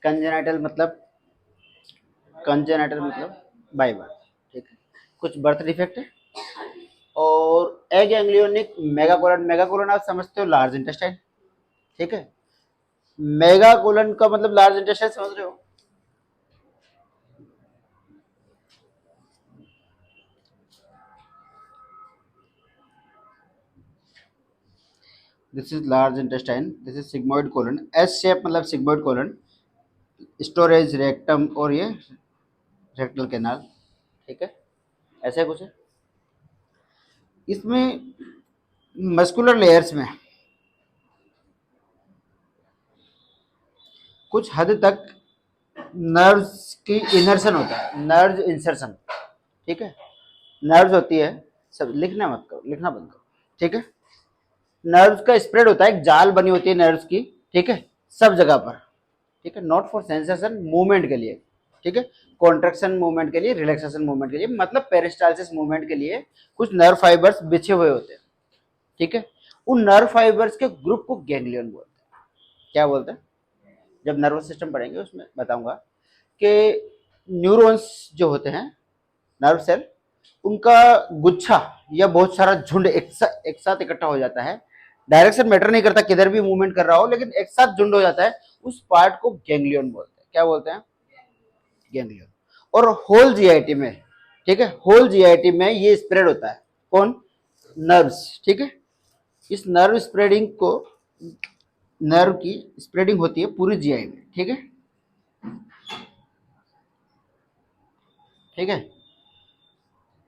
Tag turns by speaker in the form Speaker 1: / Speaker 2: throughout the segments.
Speaker 1: Congenital मतलब by birth, ठीक है, कुछ बर्थ डिफेक्ट है। और ए गैंग्लियोनिक मेगाकोलन आप समझते हो, लार्ज इंटेस्टाइन, ठीक है। मेगाकोलन का मतलब लार्ज इंटेस्टाइन समझ रहे हो। This is large intestine, this is sigmoid colon, S shape मतलब सिग्मोइड कोलन, स्टोरेज रेक्टम और ये रेक्टल कैनाल, ठीक है, ऐसे कुछ है। इसमें मस्कुलर लेयर्स में कुछ हद तक नर्व्स की इनर्सन होता है, नर्व इंसर्शन, ठीक है। नर्व्स होती है, सब लिखना मत करो, लिखना बंद करो, ठीक है। नर्व्स का स्प्रेड होता है, एक जाल बनी होती है नर्व्स की, ठीक है, सब जगह पर, ठीक है, नॉट फॉर सेंसेशन, मूवमेंट के लिए, ठीक है, कॉन्ट्रेक्शन मूवमेंट के लिए, रिलैक्सेशन मूवमेंट के लिए, मतलब पेरिस्टालसिस मूवमेंट के लिए कुछ नर्व फाइबर्स बिछे हुए होते हैं, ठीक है। उन नर्व फाइबर्स के ग्रुप को गैंग्लियन बोलते हैं। क्या बोलते हैं, जब नर्वस सिस्टम पढ़ेंगे उसमें बताऊंगा कि न्यूरॉन्स जो होते हैं, नर्व सेल, उनका गुच्छा या बहुत सारा झुंड एक साथ इकट्ठा हो जाता है। डायरेक्शन मैटर नहीं करता, किधर भी मूवमेंट कर रहा हो, लेकिन एक साथ झुंड हो जाता है, उस पार्ट को गैंग्लियन बोलते हैं। क्या बोलते हैं, गैंग्लियन। और होल जीआईटी में, ठीक है, होल जीआईटी में ये स्प्रेड होता है, कौन, नर्व्स, ठीक है। इस नर्व स्प्रेडिंग को, नर्व की स्प्रेडिंग होती है पूरी जीआई में, ठीक है, ठीक है।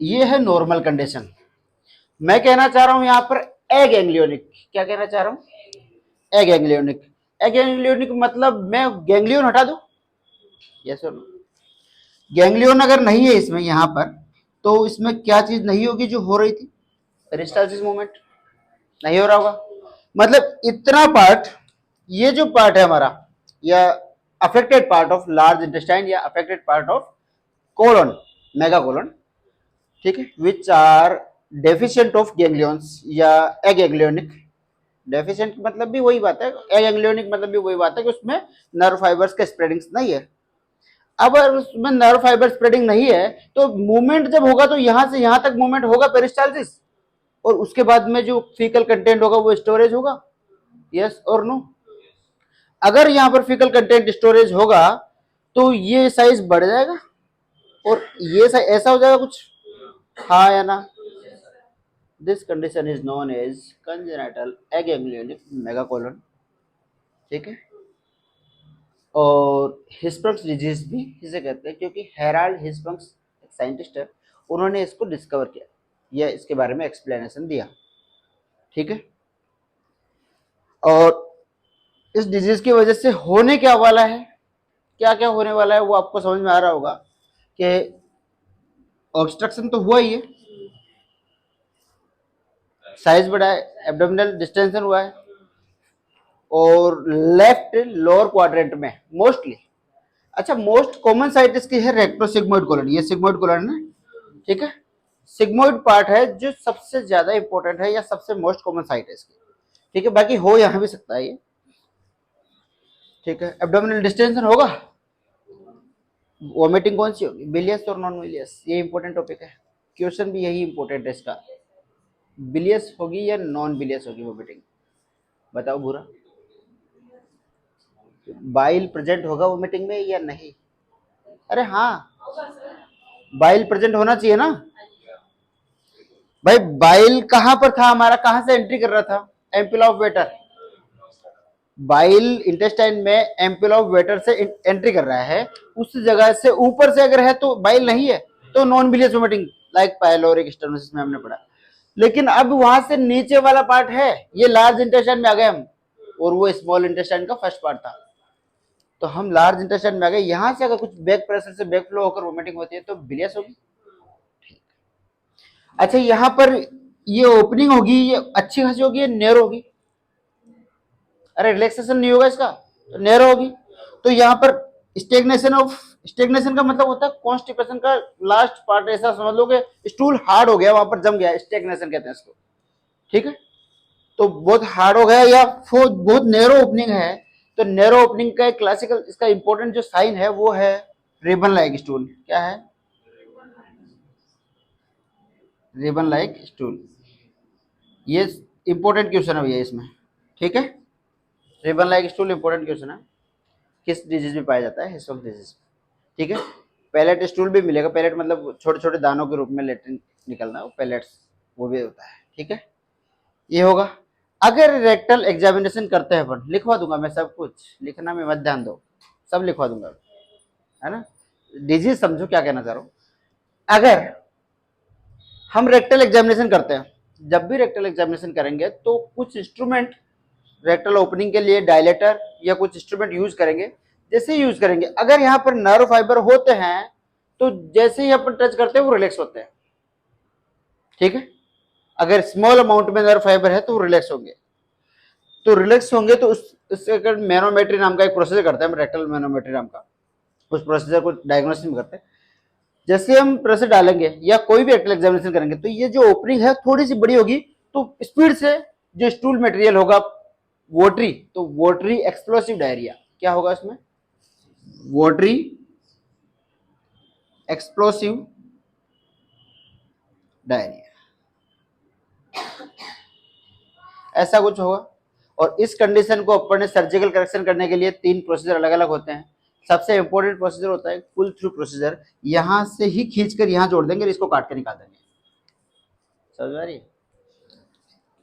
Speaker 1: ये है नॉर्मल कंडीशन। मैं कहना चाह रहा हूं यहां पर ए गैंग्लियोनिक, क्या कहना चाह रहा हूं, ए गैंग्लियोनिक। ए गैंग्लियोनिक मतलब मैं गैंग्लियन हटा दूं, यस और नो। गैंग्लियन अगर नहीं है इसमें यहां पर, तो इसमें क्या चीज नहीं होगी जो हो रही थी, पेरिस्टालसिस मूवमेंट नहीं हो रहा होगा। मतलब इतना पार्ट, ये जो पार्ट है हमारा, या affected part of large intestine या affected part of colon, mega colon, ठीक है, which are deficient of ganglions या एगैंग्लियोनिक। डेफिशिएंट मतलब भी वही बात है, एगैंग्लियोनिक मतलब भी वही बात है कि उसमें नर्व फाइबर्स का स्प्रेडिंग नहीं है। अब अगर उसमें नर्व फाइबर स्प्रेडिंग नहीं है, तो मूवमेंट जब होगा तो यहां से यहां तक मूवमेंट होगा, पेरिस्टालसिस, और उसके बाद में जो फीकल कंटेंट होगा वो स्टोरेज होगा, यस और नो। अगर यहां पर फीकल कंटेंट स्टोरेज होगा तो ये साइज बढ़ जाएगा और ये साइज ऐसा हो जाएगा कुछ, हाँ या ना। This condition is known as congenital aganglionic megacolon, ठीक है। और हिस्पर्क्स डिजीज भी इसे कहते हैं, क्योंकि हेराल्ड हिस्पर्क्स एक साइंटिस्ट है, उन्होंने इसको डिस्कवर किया या इसके बारे में एक्सप्लेनेशन दिया, ठीक है। और इस डिजीज की वजह से होने क्या वाला है, क्या क्या होने वाला है वो आपको समझ में आ रहा होगा कि ऑब्स्ट्रक्शन तो हुआ ही है, साइज बढ़ा है, एब्डोमिनल डिस्टेंशन हुआ है, और लेफ्ट लोअर क्वाड्रेंट में मोस्टली, अच्छा मोस्ट कॉमन साइट इसकी है रेक्टोसिग्मोइड कोलन, ये सिग्मोइड कोलन है, ठीक है। सिग्मोइड पार्ट है जो सबसे ज्यादा इंपॉर्टेंट है या सबसे मोस्ट कॉमन साइट है इसकी, ठीक है। बाकी हो यहां भी सकता है ये, ठीक है। एब्डोमिनल डिस्टेंशन होगा, वोमिटिंग कौन सी होगी, बिलियस और नॉन बिलियस, ये इंपॉर्टेंट टॉपिक है, क्वेश्चन भी यही इंपॉर्टेंट है इसका, बिलियस होगी या नॉन बिलियस होगी वोमिटिंग, बताओ बुरा। बाइल प्रेजेंट होगा वोमिटिंग में या नहीं, अरे हाँ, बाइल प्रेजेंट होना चाहिए ना भाई। बाइल कहां पर था हमारा, कहां से एंट्री कर रहा था, ampoule of waiter, bile intestine में एम्पुल ऑफ वेटर से एंट्री कर रहा है, उस जगह से ऊपर से अगर है तो बाइल नहीं है, तो non bilious vomiting like pyloric stenosis में हमने पढ़ा। लेकिन अब वहां से नीचे वाला पार्ट है, ये लार्ज इंटेस्टाइन में आ गए हम, और वो स्मॉल इंटेस्टाइन का फर्स्ट पार्ट था, तो हम लार्ज इंटेस्टाइन में आ गए। यहां से अगर कुछ बैक प्रेशर से बैक फ्लो होकर वोमिटिंग होती है तो बिलियस होगी। अच्छा यहां पर ये ओपनिंग होगी, ये अच्छी खासी होगी या नैरो होगी, अरे रिलैक्सेशन नहीं होगा इसका तो नैरो होगी। तो यहां पर स्टेग्नेशन का मतलब होता है कॉन्स्टिपेशन का लास्ट पार्ट, ऐसा समझ लो कि स्टूल हार्ड हो गया, वहां पर जम गया, स्टेग्नेशन कहते हैं इसको, ठीक है। तो बहुत हार्ड हो गया या बहुत नैरो ओपनिंग है, तो नैरो ओपनिंग का एक क्लासिकल इसका इंपॉर्टेंट जो साइन है वो है रिबन लाइक स्टूल। क्या है? Ribbon like stool. ये इंपॉर्टेंट क्वेश्चन है भैया इसमें, ठीक है। Ribbon like stool important question है, किस डिजीज में पाया जाता है? हिस्टोक डिजीज, ठीक है। पैलेट स्टूल भी मिलेगा, पैलेट मतलब छोटे छोटे दानों के रूप में लेटरिन निकलना, वो पैलेट्स वो भी होता है, ठीक है। ये होगा। अगर रेक्टल एग्जामिनेशन करते हैं अपन, लिखवा दूंगा मैं सब कुछ, लिखना में मत ध्यान दो, सब लिखवा दूंगा, है ना। डिजीज समझो क्या कहना चाह रहा हूं। अगर हम रेक्टल एग्जामिनेशन करते हैं, जब भी रेक्टल एग्जामिनेशन करेंगे तो कुछ इंस्ट्रूमेंट रेक्टल ओपनिंग के लिए डायलेटर या कुछ इंस्ट्रूमेंट यूज करेंगे। जैसे ही यूज करेंगे, अगर यहाँ पर नर्व फाइबर होते हैं तो जैसे ही अपन टच करते हैं वो रिलैक्स होते हैं, ठीक है। अगर स्मॉल अमाउंट में नर्व फाइबर है तो वो रिलैक्स होंगे, तो रिलैक्स होंगे तो उससे अगर मैनोमेट्री नाम का एक प्रोसीजर करते हैं, रेक्टल मैनोमेट्री नाम का, उस प्रोसीजर को डायग्नोसिस करते हैं। जैसे हम प्रेशर डालेंगे या कोई भी रेक्टल एग्जामिनेशन करेंगे तो ये जो ओपनिंग है थोड़ी सी बड़ी होगी, तो स्पीड से जो स्टूल मटेरियल होगा वोटरी, तो वोटरी एक्सप्लोसिव डायरिया, क्या होगा इसमें? वोटरी एक्सप्लोसिव डायरिया, ऐसा कुछ होगा। और इस कंडीशन को अपन ने सर्जिकल करेक्शन करने के लिए 3 प्रोसीजर अलग अलग होते हैं। सबसे इंपॉर्टेंट प्रोसीजर होता है पुल थ्रू प्रोसीजर, यहां से ही खींचकर यहां जोड़ देंगे, इसको काट के निकाल देंगे, समझ आ रही है?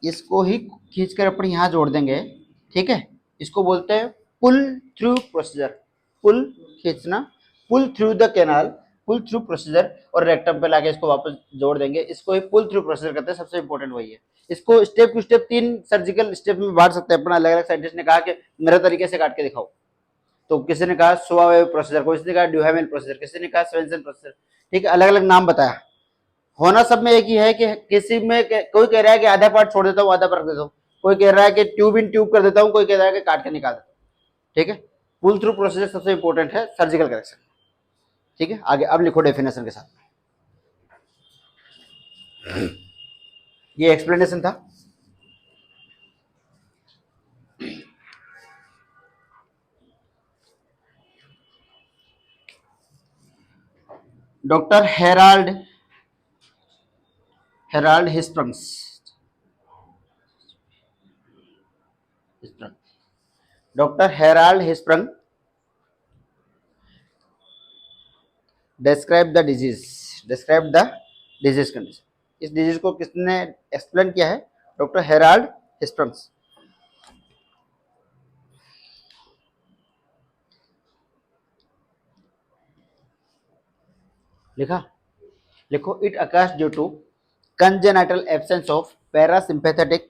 Speaker 1: इसको ही खींचकर अपन यहां जोड़ देंगे, ठीक है। इसको बोलते हैं पुल थ्रू प्रोसीजर, पुल खींचना, pull through the canal, pull through procedure, और रेक्टम पे लाके इसको वापस जोड़ देंगे, इसको ही पुल थ्रू प्रोसीजर कहते हैं। सबसे इंपॉर्टेंट वही है। इसको step two step 3 surgical step में बांट सकते हैं अपना। अलग अलग साइंटिस्ट ने कहा कि मेरे तरीके से काट के दिखाओ, तो किसी ने कहा सोवावेव प्रोसीजर, किसी ने कहा ड्यूहेमेल प्रोसीजर, किसी ने कहा स्वेंसन प्रोसीजर, ठीक है। अलग अलग नाम बताया, होना सब में एक ही है कि किसी में कोई कह रहा है कि आधा पार्ट छोड़ देता हूँ आधा पार्ट रख देता हूँ, कोई कह रहा है कि ट्यूब इन ट्यूब कर देता हूँ, कोई कह रहा है कि काट के निकाल देता हूँ, ठीक है। पुल थ्रू प्रोसीजर सबसे इंपॉर्टेंट है सर्जिकल करेक्शन, ठीक है। आगे अब लिखो डेफिनेशन के साथ, ये एक्सप्लेनेशन था। Doctor Harald Hirschsprung's, doctor Harald Hirschsprung describe the disease condition. इस डिजीज को किसने एक्सप्लेन किया है? Doctor Harald Hirschsprung's. लिखा? लिखो, it occurs due to congenital absence of parasympathetic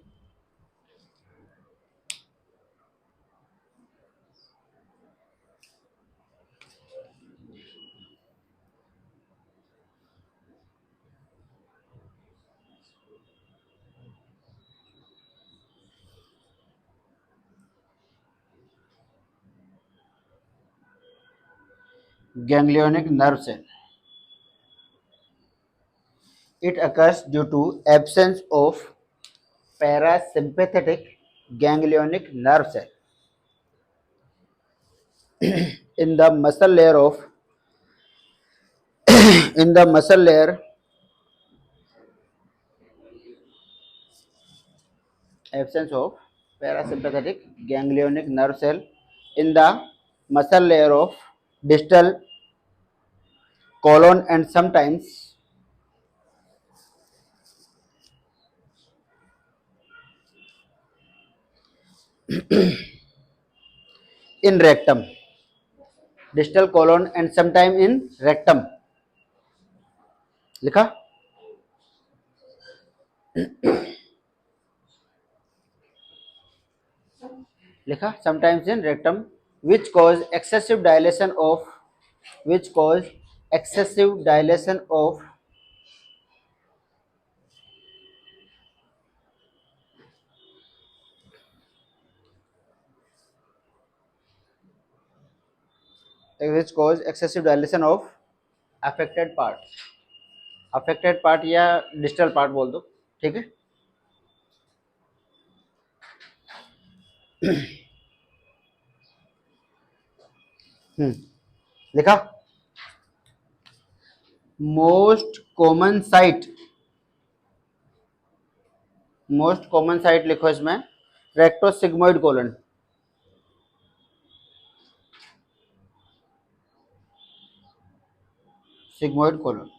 Speaker 1: ganglionic nerve cell. It occurs due to absence of parasympathetic ganglionic nerve cell in the muscle layer of in the muscle layer. Absence of parasympathetic ganglionic nerve cell in the muscle layer of distal colon and sometimes in rectum, distal colon and sometime in rectum. लिखा? लिखा? sometimes in rectum, which cause excessive dilation of affected part या distal part बोल दो, ठीक है। लिखा। Most common site, most common site लिखो इसमें rectosigmoid colon. Sigmoid colon,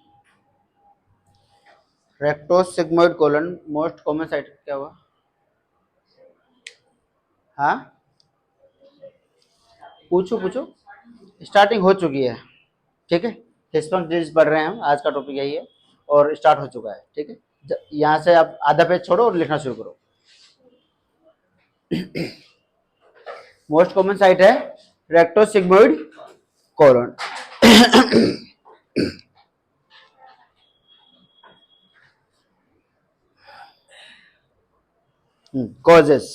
Speaker 1: rectosigmoid colon most common site क्या हुआ? हाँ पूछो पूछो, स्टार्टिंग हो चुकी है। ठीक है, हिस्टोन डिजीज पढ़ रहे हैं हम, आज का टॉपिक यही है और स्टार्ट हो चुका है। ठीक है, यहाँ से आप आधा पेज छोड़ो और लिखना शुरू करो। मोस्ट कॉमन साइट है रेक्टोसिग्मोइड कोलन। कॉजेस,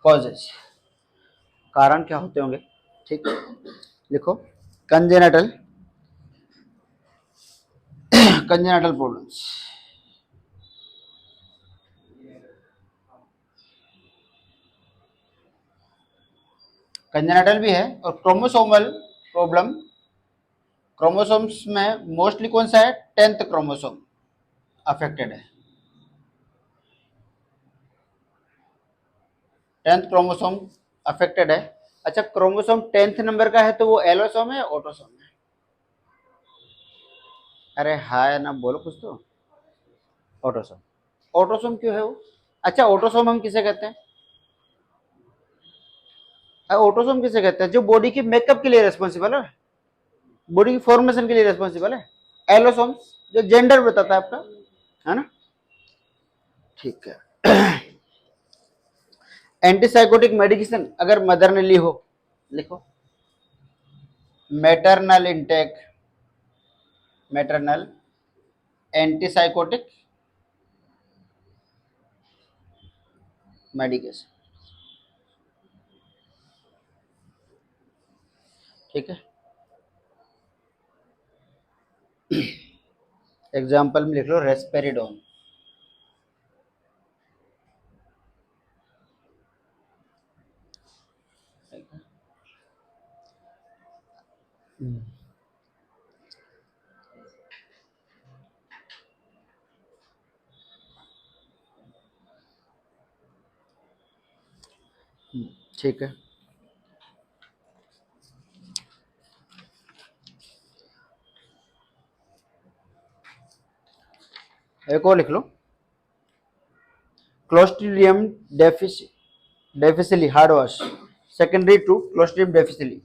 Speaker 1: कॉजेस कारण क्या होते होंगे? ठीक है, लिखो कंजेनेटल, कंजेनेटल प्रॉब्लम्स, कंजेनेटल भी है और क्रोमोसोमल प्रॉब्लम। क्रोमोसोम्स में मोस्टली कौन सा है? 10th क्रोमोसोम अफेक्टेड है। 10th क्रोमोसोम अफेक्टेड है। अच्छा, क्रोमोसोम 10th नंबर का है तो वो एलोसोम है या ऑटोसोम है? अरे हाँ या ना बोलो कुछ तो। ऑटोसोम। ऑटोसोम क्यों है वो? अच्छा, ऑटोसोम हम किसे कहते हैं? ऑटोसोम किसे कहते हैं? जो बॉडी की मेकअप के लिए रिस्पॉन्सिबल है, बॉडी की फॉर्मेशन के लिए रिस्पॉन्सिबल है। एलोसोम जो जेंडर बताता है आपका, है ना? ठीक है। एंटीसाइकोटिक मेडिकेशन अगर मदर ने ली हो, लिखो maternal intake, maternal antipsychotic medication. ठीक है, एग्जाम्पल में लिख लो रेस्पेरिडोन। ठीक है, एक और लिख लो clostridium difficile hard wash, secondary to clostridium difficile.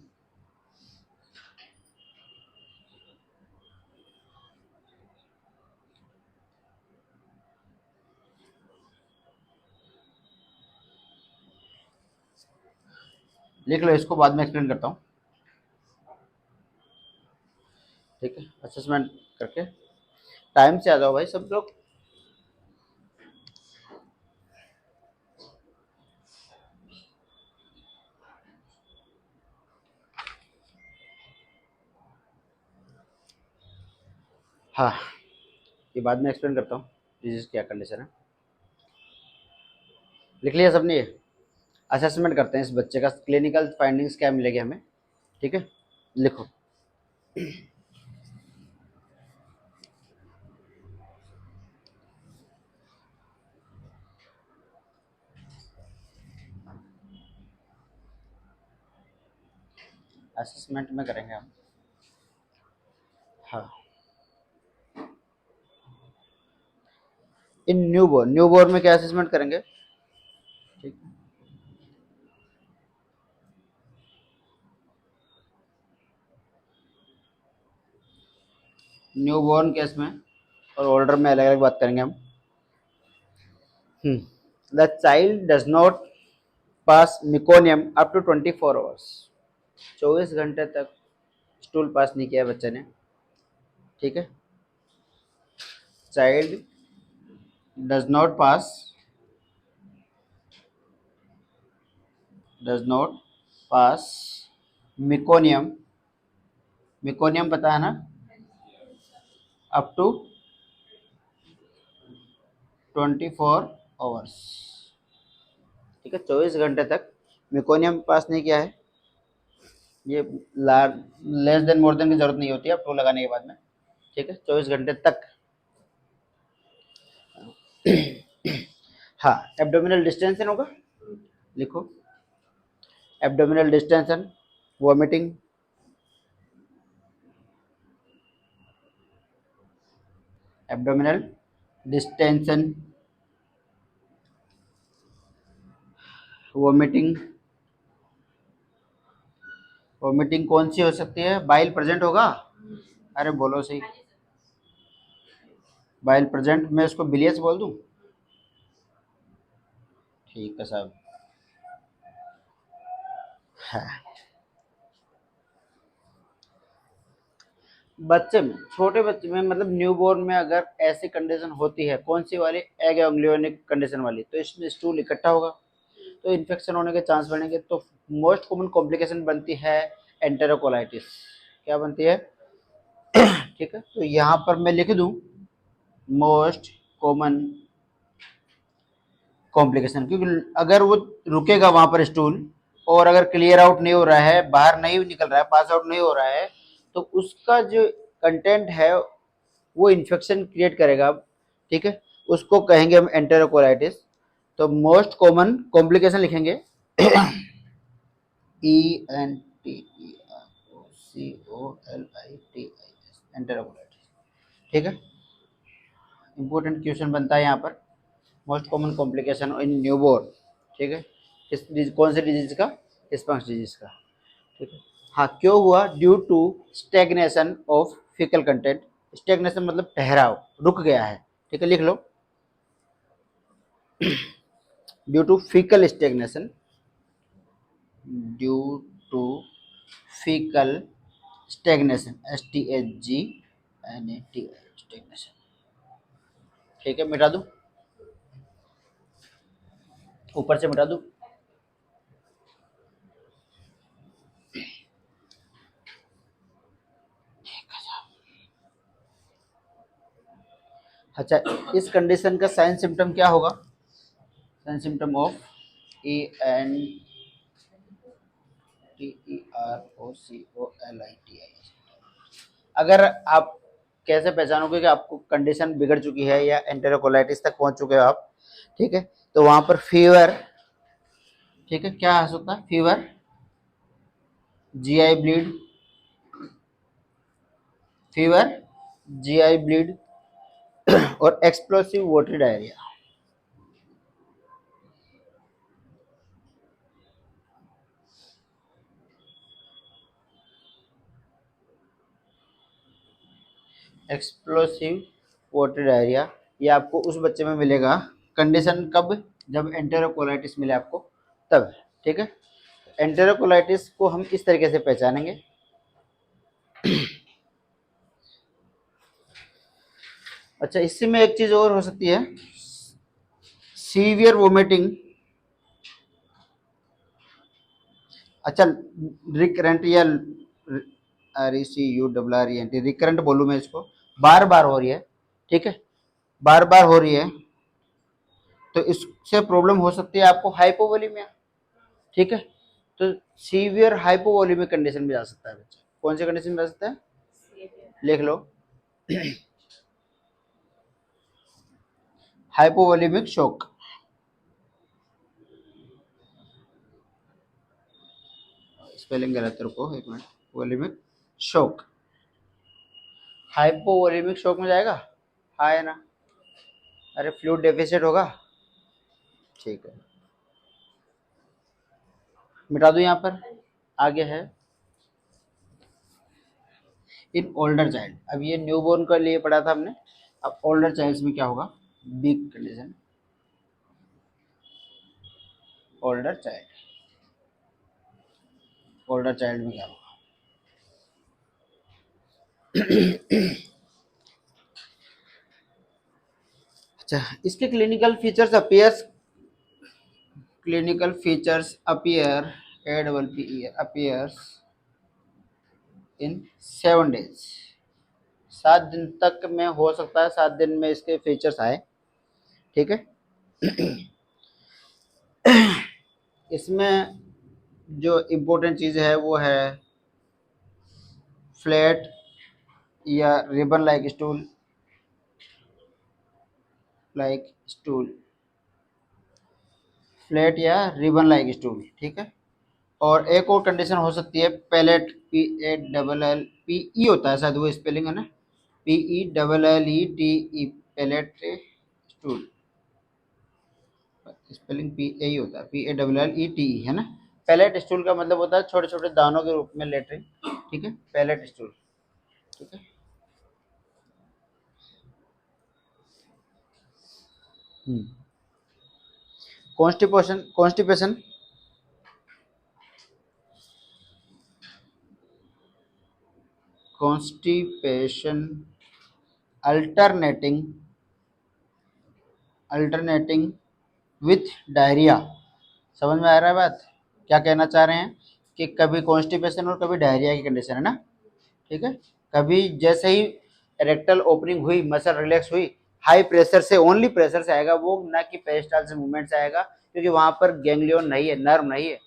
Speaker 1: लिख लो, इसको बाद में एक्सप्लेन करता हूँ। ठीक है, असेसमेंट करके टाइम से आ जाओ भाई सब लोग। हाँ, ये बाद में एक्सप्लेन करता हूँ डिजीज क्या कंडीशन है। लिख लिया सबने? ये असेसमेंट करते हैं इस बच्चे का, क्लिनिकल फाइंडिंग्स क्या मिलेगी हमें। ठीक है, लिखो असेसमेंट में करेंगे हम। हाँ, इन न्यूबॉर्न, न्यूबॉर्न में क्या असेसमेंट करेंगे? ठीक, न्यूबॉर्न केस में और ओल्डर में अलग अलग बात करेंगे हम। The child does not pass meconium up to 24 hours. 24 घंटे तक स्टूल पास नहीं किया बच्चे ने। ठीक है, child does not pass, does not pass meconium meconium पता है ना, अप टू 24 आवर्स, ठीक है, 24 घंटे तक मेकोनियम पास नहीं किया है। ये लेस देन मोर देन की जरूरत नहीं होती है अप टू लगाने के बाद में, ठीक है, 24 घंटे तक। हाँ, एब्डोमिनल डिस्टेंशन होगा, लिखो, abdominal distension, vomiting, abdominal distension, vomiting. Vomiting कौन सी हो सकती है? बाइल प्रेजेंट होगा, अरे बोलो सही, बाइल प्रेजेंट, मैं उसको बिलियस बोल दूं? ठीक है साहब। हाँ, बच्चे में, छोटे बच्चे में मतलब न्यूबॉर्न में अगर ऐसी कंडीशन होती है, कौन सी वाली? एग एंग्लियोनिक कंडीशन वाली, तो इसमें स्टूल इकट्ठा होगा तो इन्फेक्शन होने के चांस बढ़ेंगे। तो मोस्ट कॉमन कॉम्प्लिकेशन बनती है एंटेरोकोलाइटिस। क्या बनती है? ठीक है, तो यहाँ पर मैं लिख दूं मोस्ट कॉमन कॉम्प्लिकेशन, क्योंकि अगर वो रुकेगा वहां पर स्टूल और अगर क्लियर आउट नहीं हो रहा है, बाहर नहीं निकल रहा है, पास आउट नहीं हो रहा है, तो उसका जो कंटेंट है वो इन्फेक्शन क्रिएट करेगा, ठीक है, उसको कहेंगे हम एंटेरोकोलाइटिस। तो मोस्ट कॉमन कॉम्प्लिकेशन लिखेंगे ENTEROCOLITIS, एंटेरोकोलाइटिस, ठीक है। इंपॉर्टेंट क्वेश्चन बनता है यहाँ पर, most common complication in newborn, ठीक है, कौन से डिजीज का? स्पंक्स डिजीज का, ठीक है। हाँ, क्यों हुआ? Due to stagnation of faecal content. Stagnation मतलब ठहराव, रुक गया है, ठीक है, लिख लो, due to faecal stagnation, due to faecal stagnation, STAGNAT, stagnation, ठीक है, मिटा दूं, ऊपर से मिटा दूं। अच्छा, इस कंडीशन का साइन सिम्टम क्या होगा? Sign symptom of ENTEROCOLITIS। अगर आप कैसे पहचानोगे कि आपको कंडीशन बिगड़ चुकी है या एंटेरोकोलाइटिस तक पहुंच चुके हो आप, ठीक है, तो वहां पर फीवर, ठीक है, क्या हो सकता है? Fever, GI bleed, fever, GI bleed और explosive watery diarrhoea. Explosive watery diarrhoea, ये आपको उस बच्चे में मिलेगा। कंडीशन कब? जब एंटेरोकोलाइटिस मिले आपको, तब, ठीक है। एंटेरोकोलाइटिस को हम इस तरीके से पहचानेंगे। अच्छा, इसी में एक चीज और हो सकती है, सीवियर वोमिटिंग। अच्छा, रिकरेंट या RECURRENT, रिकरेंट बोलूँ मैं इसको, बार बार हो रही है, ठीक है, बार बार हो रही है, तो इससे प्रॉब्लम हो सकती है आपको हाइपोवोलीमिया, ठीक है। तो सीवियर हाइपोवोलीमिक कंडीशन में जा सकता है बच्चा। कौन सी कंडीशन में जा सकता है? लिख लो, हाइपोवोलीमिक शॉक, स्पेलिंग गलत है, रुको एक मिनट, वोलीमिक शॉक, हाइपोवोलीमिक शॉक में जाएगा, हाँ है ना? अरे फ्लूइड डेफिसिट होगा, ठीक है, मिटा दूं यहाँ पर, आगे है इन ओल्डर चाइल्ड। अब ये न्यूबॉर्न के लिए पढ़ा था हमने, अब ओल्डर चाइल्ड में क्या होगा? Big condition, older child, older child में क्या होगा? अच्छा, इसके clinical features appears, clinical features appear, APPEAR appears इन 7 days, 7 दिन तक में हो सकता है, 7 दिन में इसके फीचर्स आए। ठीक है। इसमें जो इम्पोर्टेंट चीज़ है वो है फ्लैट या रिबन लाइक स्टूल, फ्लैट या रिबन लाइक स्टूल। ठीक है। और एक और कंडीशन हो सकती है पैलेट, PALL, PE होता है शायद वो स्पेलिंग है ना, PELLETE, pellet stool, spelling PA ही होता है, PALLETE है ना। पैलेट स्टूल का मतलब होता है छोटे छोटे दानों के रूप में लेटरिन। ठीक है, पैलेट स्टूल। ठीक है। Constipation, constipation alternating alternating with diarrhoea. समझ में आ रहा है बात? क्या कहना चाह रहे हैं कि कभी कॉन्स्टिपेशन और कभी डायरिया की कंडीशन है ना। ठीक है। कभी जैसे ही रेक्टल ओपनिंग हुई, मसल रिलैक्स हुई, हाई प्रेशर से, ओनली प्रेशर से आएगा वो, ना कि पेरिस्टाल से मूवमेंट से आएगा, क्योंकि वहां पर गैंग्लियन नहीं है, नर्व नहीं है।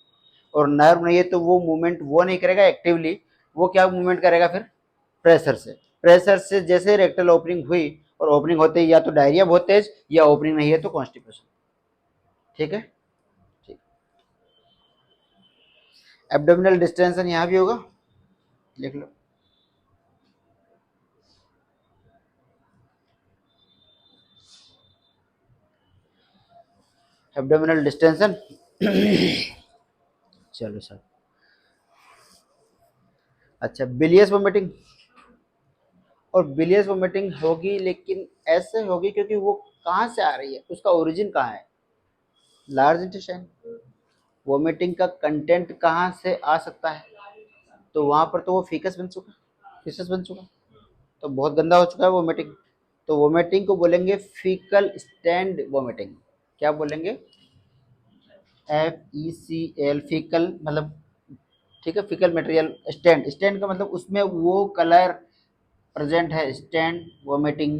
Speaker 1: और नर्व नहीं है तो वो मूवमेंट वो नहीं करेगा एक्टिवली। वो क्या मूवमेंट करेगा फिर? प्रेशर से। प्रेशर से जैसे रेक्टल ओपनिंग हुई, और ओपनिंग होते ही या तो डायरिया बहुत तेज, या ओपनिंग नहीं है तो कॉन्स्टिपेशन। ठीक है। ठीक। एब्डोमिनल डिस्टेंशन यहाँ भी होगा, लिख लो। Abdominal distension. चलो सर। अच्छा, बिलियस वोमिटिंग। और बिलियस वोमिटिंग होगी, लेकिन ऐसे होगी क्योंकि वो कहाँ से आ रही है, उसका ओरिजिन कहाँ है? Large intestine. वोमिटिंग का कंटेंट कहाँ से आ सकता है? तो वहां पर तो वो फीकस बन चुका, तो बहुत गंदा हो चुका है वोमिटिंग। तो वोमिटिंग को बोलेंगे फीकल स्टैंड वोमिटिंग। क्या बोलेंगे? FECL, फीकल मतलब, ठीक है, फीकल मटेरियल स्टैंड, स्टैंड का मतलब उसमें वो कलर प्रेजेंट है, स्टैंड वोमिटिंग।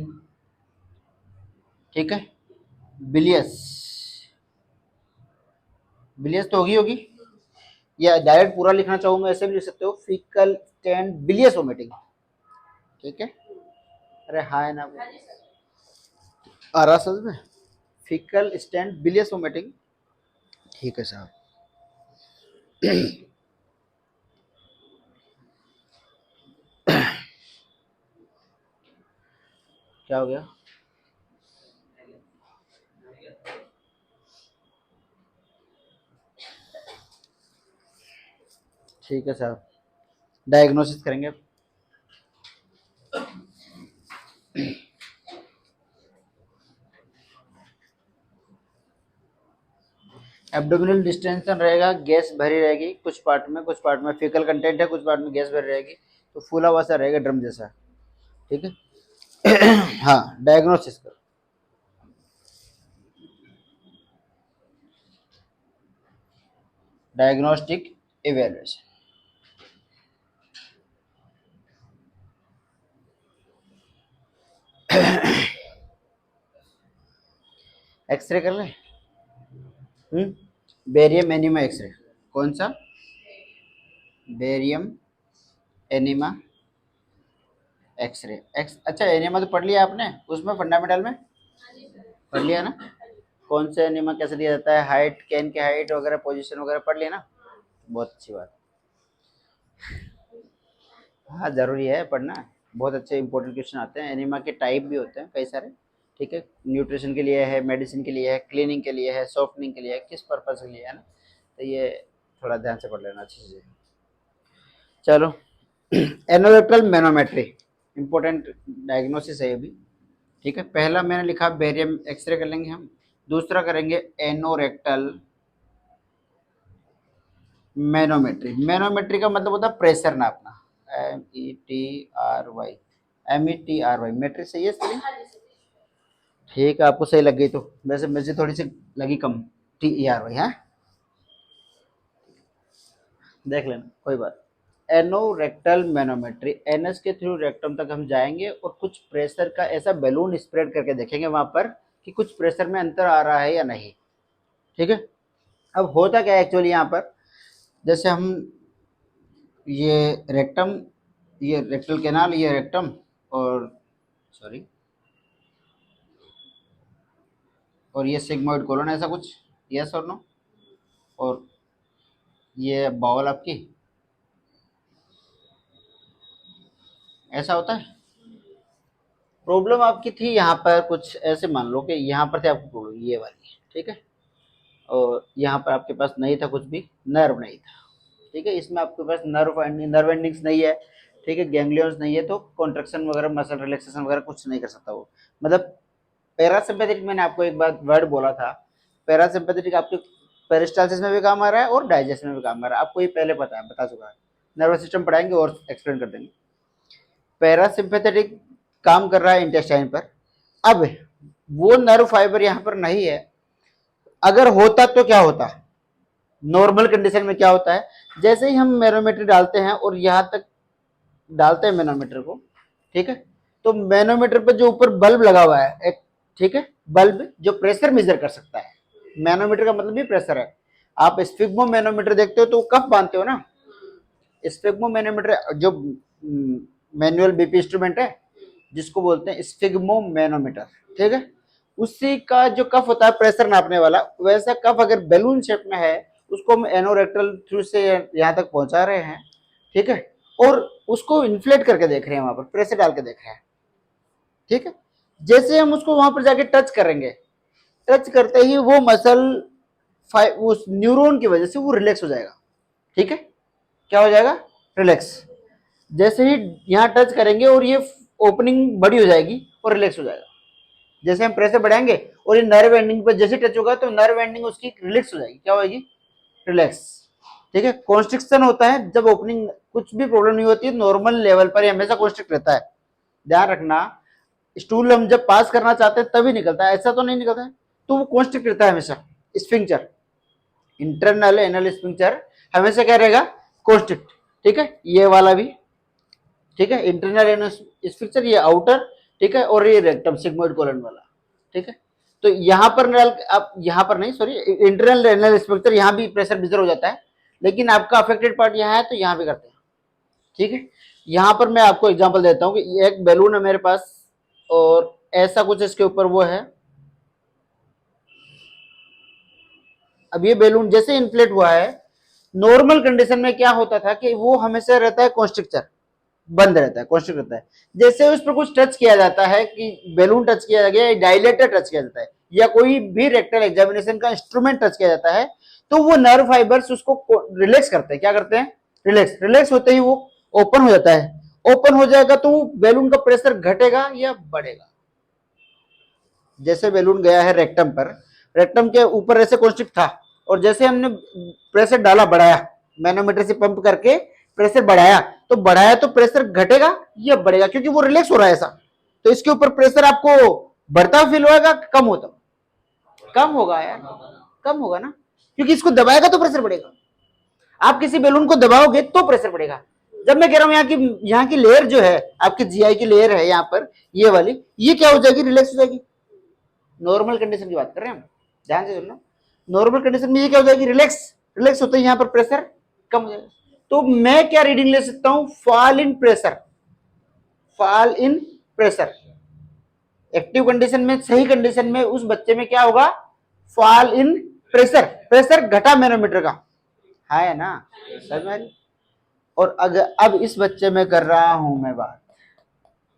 Speaker 1: ठीक है। बिलियस, बिलियस तो होगी, या डायरेक्ट पूरा लिखना चाहूंगा ऐसे भी लिख सकते हो, फीकल स्टैंड बिलियस वोमिटिंग। ठीक है। अरे हाय ना, आ रहा समझ में? Faecal stand bilious vomiting. ठीक है साहब। क्या हो गया? ठीक है साहब, डायग्नोसिस करेंगे। एब्डोमिनल डिस्टेंशन रहेगा, गैस भरी रहेगी कुछ पार्ट में, कुछ पार्ट में फीकल कंटेंट है, कुछ पार्ट में गैस भरी रहेगी, तो फूला हुआ सा रहेगा, ड्रम जैसा। ठीक है। हाँ, डायग्नोसिस करो। Diagnostic evaluation. एक्सरे कर ले। Barium enema X-ray. कौन सा? Barium enema X-ray. अच्छा, एनीमा तो पढ़ लिया आपने उसमें फंडामेंटल में, पढ़ लिया ना? कौन से एनीमा कैसे दिया जाता है, हाइट, कैन की हाइट वगैरह, पोजीशन वगैरह पढ़ लिया ना? बहुत अच्छी बात। हाँ, जरूरी है पढ़ना। बहुत अच्छे इंपॉर्टेंट क्वेश्चन आते हैं। एनीमा के टाइप भी होते हैं कई सारे। ठीक है। न्यूट्रिशन के लिए है, मेडिसिन के लिए है, क्लीनिंग के लिए है, सॉफ्टनिंग के लिए है, किस पर्पज के लिए है ना। तो ये थोड़ा ध्यान से पढ़ लेना अच्छे से। चलो। एनोरेक्टल मैनोमेट्री, इंपॉर्टेंट डायग्नोसिस है ये भी। ठीक है। पहला मैंने लिखा बेरियम एक्सरे कर लेंगे हम। दूसरा करेंगे एनोरेक्टल मैनोमेट्री। मैनोमेट्री का मतलब होता है प्रेशर नापना। METRY, METRY, मेट्रिक सही है स्पेलिंग? ठीक है, आपको सही लग गई तो। वैसे मुझे थोड़ी सी लगी कम, TERY है। देख लेना, कोई बात। एनोरेक्टल मैनोमेट्री, एनएस के थ्रू रेक्टम तक हम जाएंगे और कुछ प्रेशर का ऐसा बैलून स्प्रेड करके देखेंगे वहां पर कि कुछ प्रेशर में अंतर आ रहा है या नहीं। ठीक है, अब होता क्या है एक्चुअली यहाँ पर, जैसे हम ये रेक्टम, ये रेक्टल कैनाल, ये रेक्टम, और सॉरी, और ये सिग्मोइड कोलन, ऐसा कुछ, यस और नो, और ये बाउल आपकी, ऐसा होता है। प्रॉब्लम आपकी थी यहाँ पर कुछ ऐसे, मान लो कि यहाँ पर थे आपकी प्रॉब्लम ये वाली, ठीक है, और यहाँ पर आपके पास नहीं था कुछ भी, नर्व नहीं था, ठीक है, इसमें आपके पास नर्व एंडिंग्स नहीं है, ठीक है, गैंग्लियंस नहीं है, तो कॉन्ट्रैक्शन वगैरह, मसल रिलैक्सेशन वगैरह कुछ नहीं कर सकता वो। मतलब पैरासिम्पैथेटिक, मैंने आपको एक बात वर्ड बोला था, पैरासिम्पैथेटिक आपके पेरिस्टालसिस में भी काम आ रहा है और डाइजेशन में भी काम आ रहा है, आपको ये पहले पता है, बता चुका है, नर्वस सिस्टम पढ़ाएंगे और एक्सप्लेन कर देंगे। पैरासिम्पैथेटिक काम कर रहा है इंटेस्टाइन पर। अब वो नर्व फाइबर यहाँ पर नहीं है, अगर होता तो क्या होता, नॉर्मल कंडीशन में क्या होता है, जैसे ही हम मैनोमीटर डालते हैं और यहाँ तक डालते हैं मैनोमीटर को, ठीक है, तो मैनोमीटर पर जो ऊपर बल्ब लगा हुआ है एक, ठीक है, बल्ब जो प्रेशर मेजर कर सकता है, मैनोमीटर का मतलब भी प्रेशर है। आप स्फिग्मो मैनोमीटर देखते हो तो कफ बांधते हो ना, स्फिग्मो मैनोमीटर जो मैनुअल बीपी इंस्ट्रूमेंट है जिसको बोलते हैं स्फिग्मो मैनोमीटर, ठीक है, उसी का जो कफ होता है प्रेशर नापने वाला, वैसा कफ अगर बैलून शेप में है उसको हम एनोरेक्टल थ्रू से यहाँ तक पहुंचा रहे हैं, ठीक है, और उसको इन्फ्लेट करके देख रहे हैं, वहां पर प्रेशर डाल के देख रहे हैं, ठीक है। जैसे हम उसको वहां पर जाके टच करेंगे, टच करते ही वो मसल उस न्यूरॉन की वजह से वो रिलैक्स हो जाएगा, ठीक है, क्या हो जाएगा, रिलैक्स। जैसे ही यहाँ टच करेंगे और ये ओपनिंग बड़ी हो जाएगी और रिलैक्स हो जाएगा, जैसे हम प्रेशर बढ़ाएंगे और ये नर्व एंडिंग पर जैसे टच होगा तो नर्व एंडिंग उसकी रिलैक्स हो जाएगी, क्या होगी, रिलैक्स, ठीक है। कॉन्स्ट्रिक्शन होता है जब ओपनिंग, कुछ भी प्रॉब्लम नहीं होती है, नॉर्मल लेवल पर हमेशा कॉन्स्ट्रिक्ट रहता है, ध्यान रखना, स्टूल हम जब पास करना चाहते हैं तभी निकलता है, ऐसा तो नहीं निकलता है, तो वो कॉन्स्ट्रिक्ट रहता है हमेशा। स्फिंक्टर, इंटरनल एनल स्फिंक्टर हमेशा क्या रहेगा, कॉन्स्ट्रिक्ट, ठीक है, ये वाला भी, ठीक है, इंटरनल एनल स्फिंक्टर, ये आउटर, ठीक है, और ये रेक्टम सिग्मोइड कोलन वाला, ठीक है। तो यहाँ पर आप यहाँ पर नहीं, सॉरी, इंटरनल एनल स्फिंक्टर यहाँ भी प्रेशर मेजर हो जाता है, लेकिन आपका अफेक्टेड पार्ट यहाँ है तो यहाँ भी करते हैं, ठीक है। यहाँ पर मैं आपको एग्जांपल देता हूँ कि एक बैलून है मेरे पास और ऐसा कुछ इसके ऊपर वो है, अब ये बैलून जैसे इन्फ्लेट हुआ है, नॉर्मल कंडीशन में क्या होता था कि वो हमेशा रहता है कॉन्स्ट्रिक्टर, बंद रहता है, कॉन्स्ट्रिक्ट रहता है। जैसे उस पर कुछ टच किया जाता है, कि बैलून टच किया गया, डायलेटर टच किया जाता है, या कोई भी रेक्टल एग्जामिनेशन का इंस्ट्रूमेंट टच किया जाता है, तो वो नर्व फाइबर्स उसको रिलैक्स करते हैं, क्या करते हैं, रिलैक्स, रिलैक्स होते ही वो ओपन हो जाता है, ओपन हो जाएगा तो बैलून का प्रेशर घटेगा या बढ़ेगा। जैसे बैलून गया है रेक्टम पर, रेक्टम के ऊपर ऐसे कॉन्स्ट्रिक्ट था, और जैसे हमने प्रेशर डाला, बढ़ाया, मैनोमीटर से पंप करके प्रेशर बढ़ाया, तो प्रेशर घटेगा या बढ़ेगा, क्योंकि वो रिलैक्स हो रहा है ऐसा, तो इसके ऊपर प्रेशर आपको बढ़ता फील होगा, कम होता, कम होगा यार, कम होगा ना, क्योंकि इसको दबाएगा तो प्रेशर बढ़ेगा, आप किसी बैलून को दबाओगे तो प्रेशर बढ़ेगा। जब मैं कह रहा हूं यहाँ की लेयर जो है आपकी जीआई की लेयर है यहाँ पर, ये वाली, ये क्या हो जाएगी, रिलैक्स हो जाएगी, नॉर्मल कंडीशन की बात कर रहे हैं हम, ध्यान से सुनना, नॉर्मल कंडीशन में ये क्या हो जाएगी, रिलैक्स, रिलैक्स होता है, यहाँ पर प्रेशर कम हो जाएगा। तो मैं क्या रीडिंग ले सकता हूं, fall in pressure, fall in pressure, active condition में, सही कंडीशन में उस बच्चे में क्या होगा, फॉल इन प्रेशर, प्रेशर घटा मैनोमीटर का, है ना, समझ में। और अगर अब इस बच्चे में कर रहा हूं मैं बात,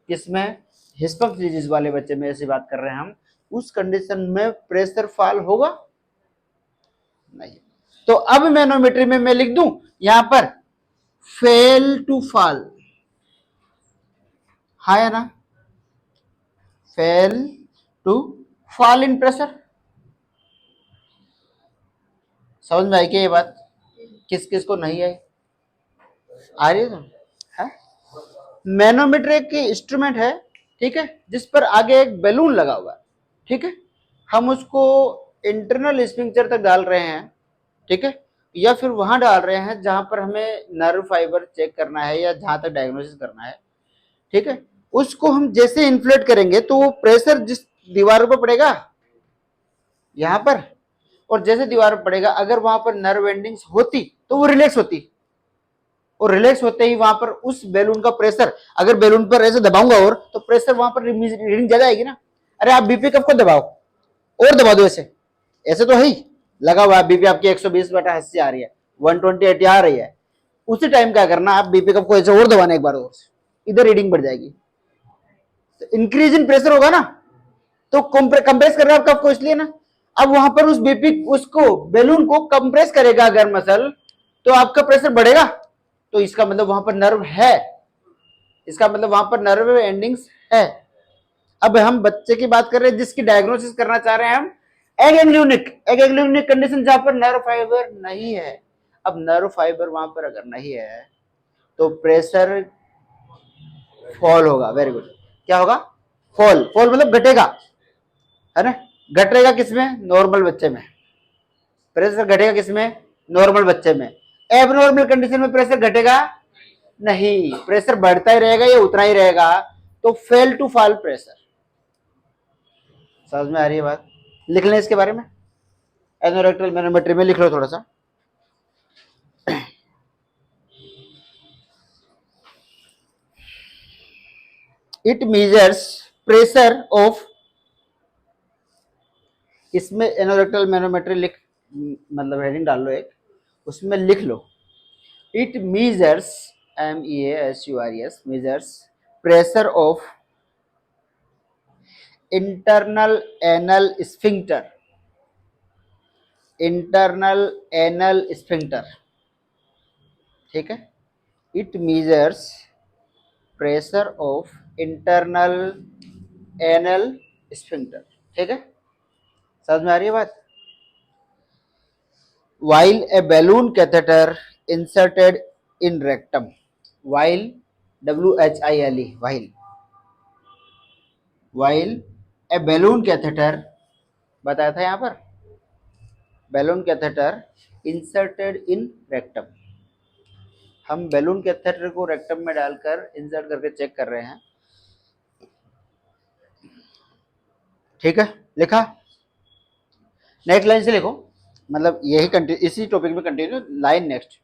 Speaker 1: किसमें, हिस्पक्स डिजीज वाले बच्चे में ऐसी बात कर रहे हैं हम, उस कंडीशन में प्रेशर फॉल होगा नहीं। तो अब मैनोमेट्री में मैं लिख दूं यहां पर फेल टू फॉल, है ना, fail to fall in pressure, समझ में आई क्या ये बात, किस किस को नहीं आई, आ रही है। मैनोमीटर एक इंस्ट्रूमेंट है, ठीक है, जिस पर आगे एक बैलून लगा हुआ है, ठीक है, हम उसको इंटरनल स्फिंक्टर तक डाल रहे हैं, ठीक है, या फिर वहां डाल रहे हैं जहां पर हमें नर्व फाइबर चेक करना है या जहां तक डायग्नोसिस करना है, ठीक है, उसको हम जैसे इन्फ्लेट करेंगे तो वो प्रेशर जिस दीवार पर पड़ेगा यहां पर, और जैसे दीवार पर पड़ेगा अगर वहां पर नर्व एंडिंग्स होती तो वो रिलैक्स होती, और रिलैक्स होते ही वहां पर उस बैलून का प्रेशर, अगर बैलून पर ऐसे दबाऊंगा और तो प्रेशर वहां पर रीडिंग ज्यादा आएगी ना। अरे आप बीपी कफ को दबाओ और दबा दो, ऐसे ऐसे तो है ही लगा हुआ है, बीपी आपकी 120/80 आ रही है, 120/80 आ रही है, उसी टाइम क्या करना, आप बीपी कफ को ऐसे और दबाना एक बार और, इधर रीडिंग बढ़ जाएगी, तो इंक्रीज इन प्रेशर होगा ना, तो कंप्रेस कर रहा है कफ को इसलिए ना। अब वहां पर उस बीपी उसको बैलून को कंप्रेस करेगा अगर मसल, तो आपका प्रेशर बढ़ेगा, तो इसका मतलब वहां पर नर्व है, इसका मतलब वहां पर नर्व एंडिंग्स है। अब हम बच्चे की बात कर रहे हैं जिसकी डायग्नोसिस करना चाह रहे हैं हम एग एंग्लियोनिक कंडीशन जहां पर नर्व फाइबर नहीं है। अब नर्व फाइबर वहां पर अगर नहीं है तो प्रेशर फॉल होगा, वेरी गुड, क्या होगा, फॉल, फॉल मतलब घटेगा, है ना, घटेगा किसमें, नॉर्मल बच्चे में, प्रेशर घटेगा किसमें, नॉर्मल बच्चे में, एबनॉर्मल कंडीशन में प्रेशर घटेगा नहीं, प्रेशर बढ़ता ही रहेगा या उतना ही रहेगा, तो फेल टू फॉल प्रेशर। समझ में आ रही है बात, लिख लें इसके बारे में, एनोरेक्टल मैनोमेट्री में लिख लो थोड़ा सा। इट मेजर्स प्रेशर ऑफ, इसमें एनोरेक्टल मैनोमेट्री लिख, मतलब हेडिंग डाल लो एक, उसमें लिख लो it measures, MEASURES, measures pressure of internal anal sphincter, internal anal sphincter, ठीक है, it measures pressure of internal anal sphincter, ठीक है, समझ में आ रही है बात। while a balloon catheter inserted in rectum, while WHILE, while a balloon catheter बताया था यहां पर, balloon catheter inserted in rectum, हम बैलून कैथेटर को रेक्टम में डालकर इंसर्ट करके चेक कर रहे हैं, ठीक है, लिखा, नेक्स्ट लाइन से लिखो, मतलब यही कंटिन्यू, इसी टॉपिक में continue line next,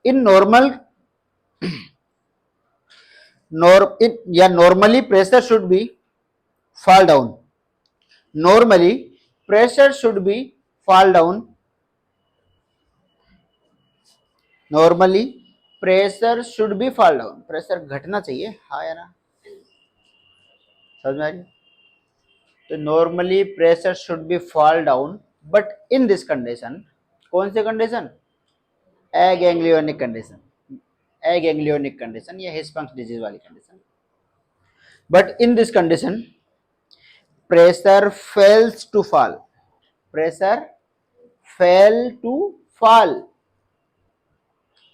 Speaker 1: in normal या normally pressure should be fall down, normally pressure should be fall down, normally pressure should be fall down, pressure घटना चाहिए, हाँ या ना, समझ में आ रही है, तो normally pressure should be fall down, but in this condition, कौन सी condition, aganglionic condition, aganglionic condition या हिस्पंक्स डिजीज वाली कंडीशन, but in this condition pressure fails to fall, pressure fail to fall,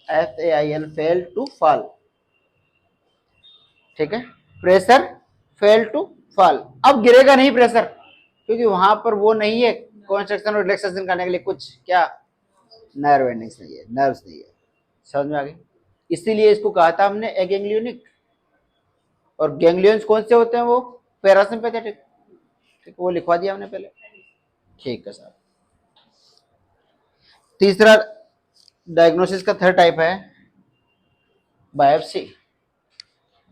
Speaker 1: FAIL, fail to fall, ठीक है, pressure fail to fall, अब गिरेगा नहीं प्रेशर, क्योंकि वहां पर वो नहीं है कॉन्स्ट्रक्शन और रिलैक्सेशन करने के लिए कुछ, क्या, नर्व एंडिंग्स नहीं है, नर्व्स नहीं है, समझ में आ गई, इसीलिए इसको कहा था हमने एग गैंग्लियोनिक, और गैंग्लियंस कौन से होते हैं, वो पैरासिम्पैथेटिक, ठीक, वो लिखवा दिया हमने पहले, ठीक है साहब। तीसरा डायग्नोसिस का थर्ड टाइप है बायोप्सी,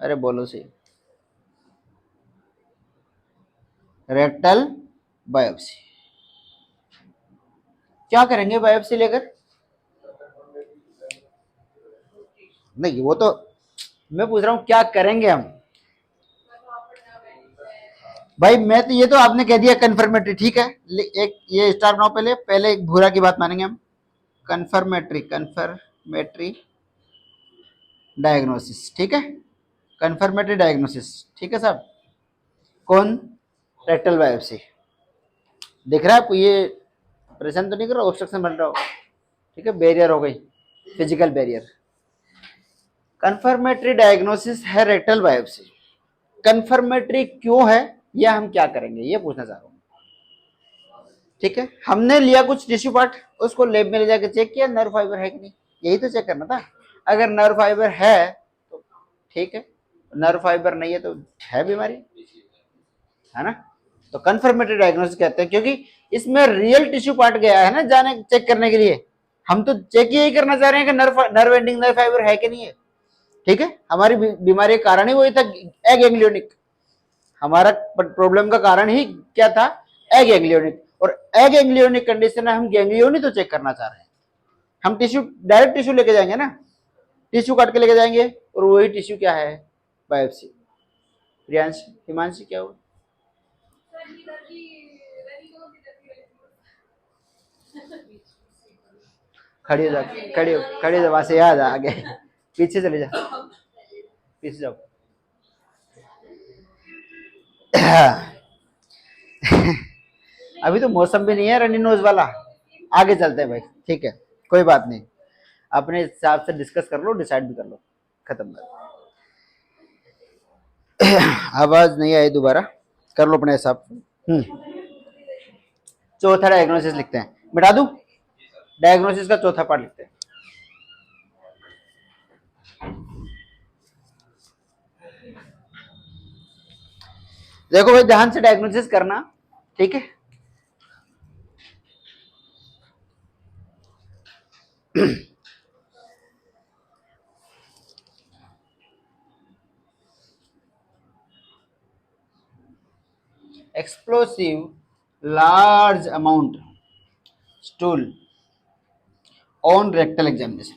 Speaker 1: अरे बोलो सी, रेक्टल बायोप्सी, क्या करेंगे बायोप्सी लेकर, नहीं वो तो मैं पूछ रहा हूं क्या करेंगे हम, भाई मैं तो, ये तो आपने कह दिया कन्फर्मेटरी, ठीक है, एक ये स्टार बनाओ, पहले पहले एक भूरा की बात मानेंगे हम, कन्फर्मेटरी, कन्फर्मेटरी डायग्नोसिस, ठीक है, कन्फर्मेटरी डायग्नोसिस, ठीक है साहब, कौन, रेक्टल बायोप्सी, दिख रहा है आपको, ये परेशान तो नहीं कर रहा, ऑब्स्ट्रक्शन बन रहा हो, ठीक है, बैरियर हो गई, फिजिकल बैरियर, कन्फर्मेटरी डायग्नोसिस है रेक्टल बायोप्सी, कन्फर्मेटरी क्यों है या हम क्या करेंगे ये पूछना चाह रहा हूं, ठीक है, हमने लिया कुछ टिश्यू पार्ट, उसको लैब में ले जाकर चेक किया नर्व फाइबर है कि नहीं, यही तो चेक करना था। अगर नर्व फाइबर है तो ठीक है, नर्व फाइबर नहीं है तो है बीमारी, है ना। तो कंफर्मेटरी डायग्नोसिस कहते हैं, क्योंकि इसमें रियल टिश्यू पार्ट गया है ना जाने चेक करने के लिए। हम तो चेक यही करना चाह रहे हैं कि नर्व एंडिंग नर्व फाइबर है कि नहीं है। ठीक है, हमारी बीमारी का कारण ही वही था, ए गैंग्लियोनिक। हमारा प्रॉब्लम का कारण ही क्या था, ए गैंग्लियोनिक। और ए गैंग्लियोनिक कंडीशन है, हम गैंग्लियोनी तो चेक करना चाह रहे हैं। हम टिश्यू डायरेक्ट टिश्यू लेके जाएंगे ना, टिश्यू काट के लेके जाएंगे और वही टिश्यू क्या है, बायोप्सी। प्रियांश हिमांशी क्या हुआ, खड़ी हो जा, खड़ी हो जा, वहां से याद आ गए, पीछे चले जा, पीछे जाओ। अभी तो मौसम भी नहीं है रनी नोज वाला, आगे चलते हैं भाई। ठीक है, कोई बात नहीं, अपने हिसाब से डिस्कस कर लो, डिसाइड भी कर लो, खत्म कर। आवाज नहीं आई, दोबारा कर लो अपने हिसाब से। चौथा डायग्नोसिस लिखते हैं, मिटा दूं, डायग्नोसिस का चौथा पार्ट लिखते हैं। देखो भाई, ध्यान से डायग्नोसिस करना, ठीक है। Explosive large amount stool on rectal examination,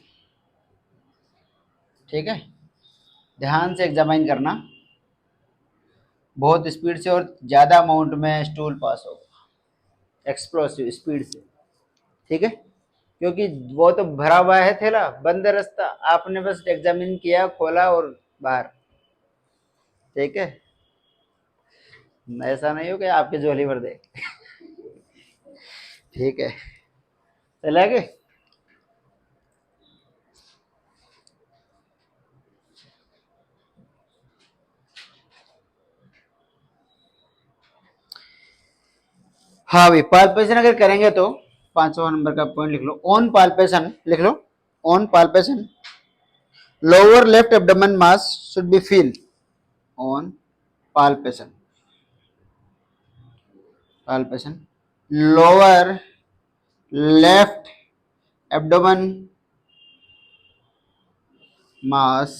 Speaker 1: ठीक है, ध्यान से एग्जामिन करना, बहुत स्पीड से और ज्यादा अमाउंट में स्टूल पास होगा, एक्सप्लोसिव स्पीड से, ठीक है, क्योंकि वो तो भरा हुआ है थैला, बंद रास्ता, आपने बस एग्जामिन किया, खोला और बाहर, ठीक है। ऐसा नहीं हो कि आपकी झोली भर दे। ठीक है, चले आगे। हाँ भाई, पाल्पेशन अगर करेंगे तो 5वां नंबर का पॉइंट लिख लो, ऑन पाल्पेशन लिख लो, on palpation lower left abdomen mass should be feel, on palpation, palpation lower left abdomen mass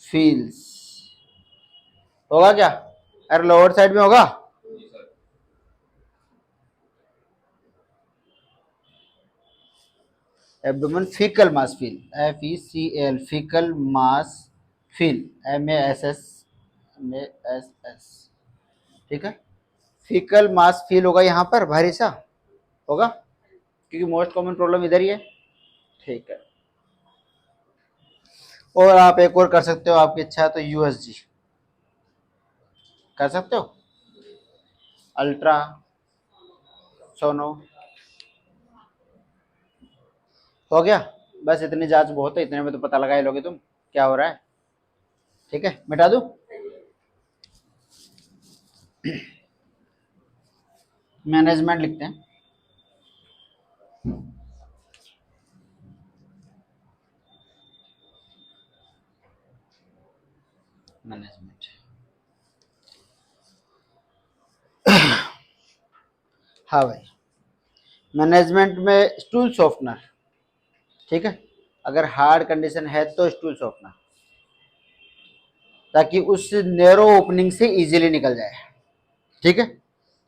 Speaker 1: feels, होगा क्या, अरे लोअर साइड में होगा, abdomen faecal mass feel, FECL faecal mass feel, MASS, ठीक है, फीकल मास फील होगा यहाँ पर, भारी सा होगा, क्योंकि मोस्ट कॉमन प्रॉब्लम इधर ही है, ठीक है। और आप एक और कर सकते हो, आपकी इच्छा है तो USG कर सकते हो, अल्ट्रा सोनो, हो गया, बस इतनी जांच बहुत है, इतने में तो पता लगा ही लोगे तुम क्या हो रहा है, ठीक है, मिटा दूं। मैनेजमेंट लिखते हैं, मैनेजमेंट, हाँ भाई, मैनेजमेंट में स्टूल सॉफ्टनर, ठीक है, अगर हार्ड कंडीशन है तो स्टूल सॉफ्टनर, ताकि उस नैरो ओपनिंग से इजीली निकल जाए, ठीक है,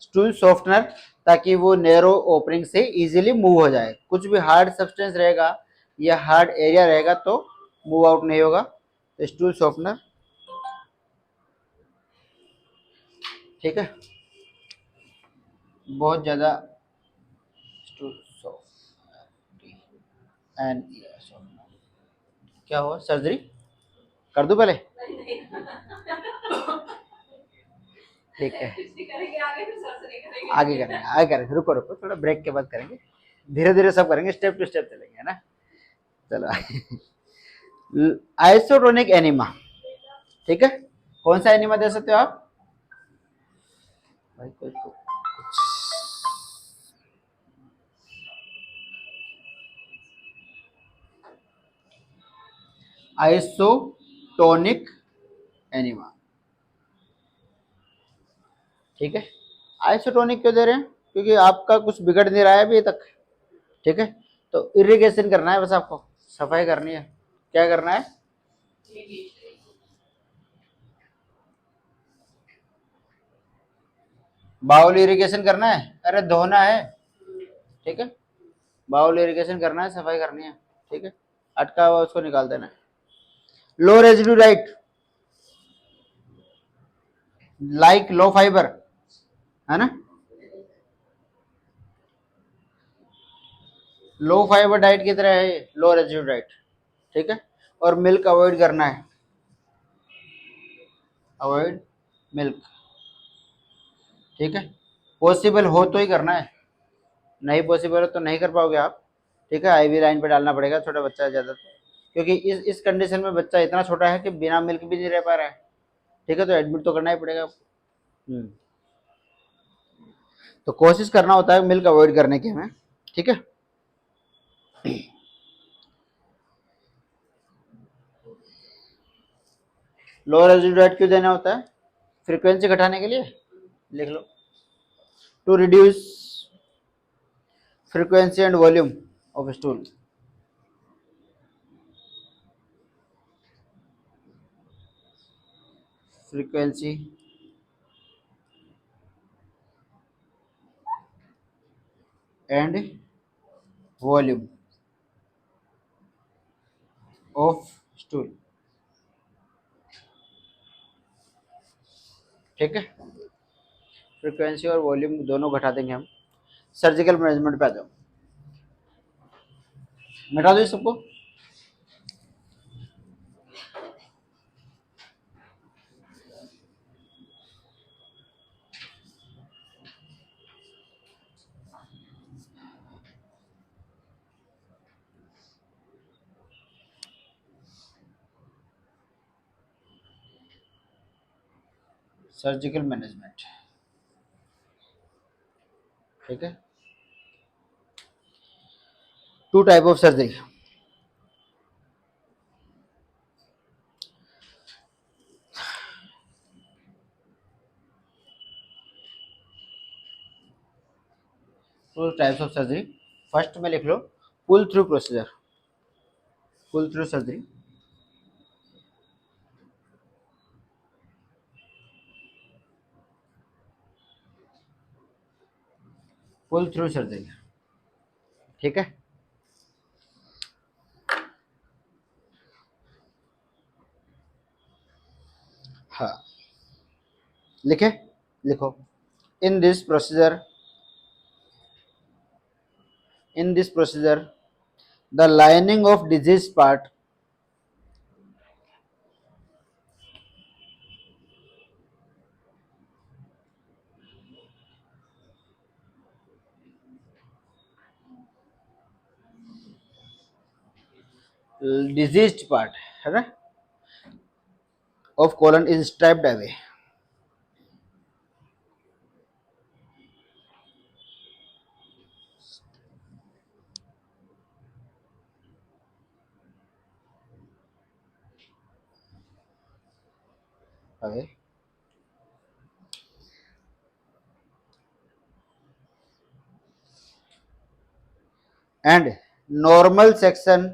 Speaker 1: स्टूल सॉफ्टनर, ताकि वो नैरो ओपनिंग से इजीली मूव हो जाए, कुछ भी हार्ड सब्सटेंस रहेगा या हार्ड एरिया रहेगा तो मूव आउट नहीं होगा, तो स्टूल सॉफ्टनर, ठीक है, बहुत ज्यादा स्टूल एंड क्या हुआ, सर्जरी कर दूं पहले, ठीक है, आगे करेंगे, आगे करेंगे, रुको रुको, थोड़ा ब्रेक के बाद करेंगे, धीरे धीरे सब करेंगे, स्टेप टू स्टेप चलेंगे, है ना। चलो, आइसोटोनिक एनिमा, ठीक है, कौन सा एनिमा दे सकते हो आप भाई, कोई आइसोटोनिक एनीमा। ठीक है, आइसोटोनिक क्यों दे रहे हैं? क्योंकि आपका कुछ बिगड़ नहीं रहा है अभी तक। ठीक है, तो इरिगेशन करना है, बस आपको सफाई करनी है। क्या करना है? बाउल इरिगेशन करना है, अरे धोना है। ठीक है, बाउल इरिगेशन करना है, सफाई करनी है। ठीक है, अटका हुआ उसको निकाल देना है। लो residue diet, like low fibre, है ना, लो फाइबर डाइट की तरह है, लो रेजिड्यू डाइट। ठीक है, और मिल्क अवॉइड करना है, अवॉइड मिल्क। ठीक है, पॉसिबल हो तो ही करना है, नहीं पॉसिबल हो तो नहीं कर पाओगे आप। ठीक है, आईवी लाइन पे डालना पड़ेगा, छोटा बच्चा है ज़्यादा, तो क्योंकि इस कंडीशन में बच्चा इतना छोटा है कि बिना मिल्क भी नहीं रह पा रहा है। ठीक है, तो एडमिट तो करना ही पड़ेगा आपको। तो कोशिश करना होता है मिल्क अवॉइड करने की हमें। ठीक है, लो रेजिड्यू डाइट क्यों देना होता है? फ्रीक्वेंसी घटाने के लिए, लिख लो, to reduce frequency and volume of stool। frequency and volume of stool। ठीक है, फ्रीक्वेंसी और वॉल्यूम दोनों घटा देंगे हम। सर्जिकल मैनेजमेंट पे आ जाओ, मिटा दो इस सबको। सर्जिकल मैनेजमेंट, ठीक है, two type of surgery. Two types of surgery, first में लिख लो pull through procedure, pull through surgery. Pull through surgery, ठीक है, हाँ, लिखे, लिखो। In this procedure, in this procedure the lining of diseased part diseased part है ना of colon is stripped away। away and normal section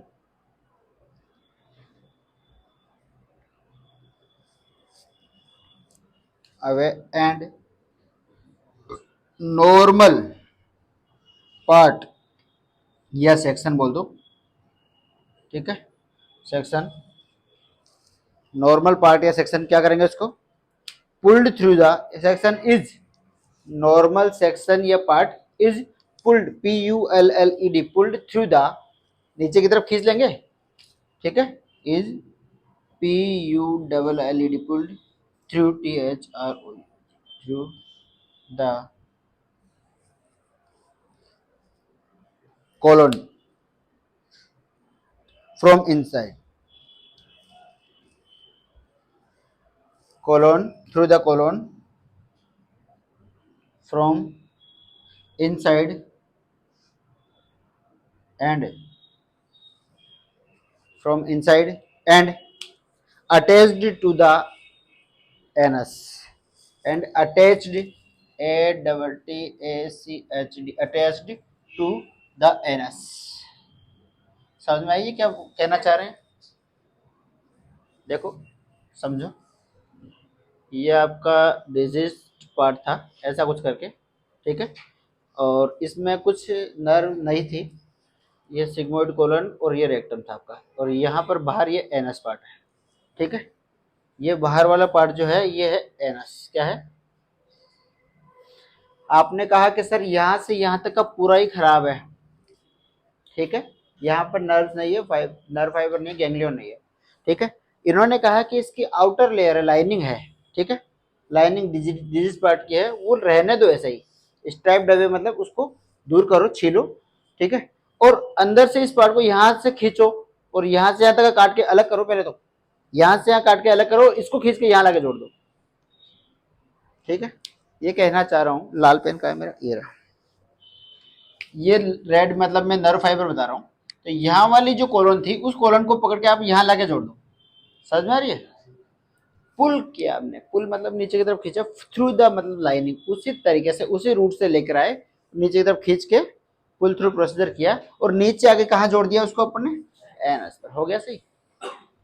Speaker 1: away and normal part या section बोल दो। ठीक है, सेक्शन, नॉर्मल पार्ट या सेक्शन क्या करेंगे उसको? Pulled through the section is, normal section या part is pulled, PULLED, pulled through the, नीचे की तरफ खींच लेंगे। ठीक है, is PULLED, pulled through, THROU, through the colon from inside, colon through the colon from inside and from inside and attached to the anus, and attached, ATTACHD, attached to the anus। समझ में आइए क्या कहना चाह रहे हैं? देखो समझो, ये आपका डिजीज पार्ट था ऐसा कुछ करके, ठीक है, और इसमें कुछ नर्व नहीं थी, ये सिग्मोइड कोलन और ये रेक्टम था आपका, और यहाँ पर बाहर ये एनस पार्ट है, ठीक है, ये बाहर वाला पार्ट जो है ये है एनस। क्या है? आपने कहा कि सर यहाँ से यहाँ तक का पूरा ही खराब है, ठीक है, यहाँ पर नर्व नहीं है, नर्व फाइबर नहीं है, गैंग्लियन नहीं है, ठीक है। इन्होंने कहा कि इसकी आउटर लेयर है, लाइनिंग है, ठीक है, लाइनिंग डिजीज पार्ट की है, वो रहने दो ऐसे ही, स्ट्राइप्ड अवे मतलब उसको दूर करो, छीलो, ठीक है, और अंदर से इस पार्ट को यहाँ से खींचो और यहाँ से यहाँ तक काट के अलग करो, पहले तो यहाँ से यहाँ काट के अलग करो, इसको खींच के यहाँ लाके जोड़ दो, ठीक है। ये कहना चाह रहा हूँ, लाल पेन का है मेरा, ये रहा, ये रेड मतलब मैं नर्व फाइबर बता रहा हूँ, तो यहाँ वाली जो कॉलोन थी उस कॉलोन को पकड़ के आप यहाँ लाके जोड़ दो, समझ में आ रही है? पुल किया हमने, पुल मतलब नीचे की तरफ खींचा, थ्रू द मतलब लाइनिंग, उसी तरीके से उसी रूट से लेकर आए, नीचे की तरफ खींच के पुल थ्रू प्रोसीजर किया, और नीचे आके कहाँ जोड़ दिया उसको अपन ने? एनस पर। हो गया सही,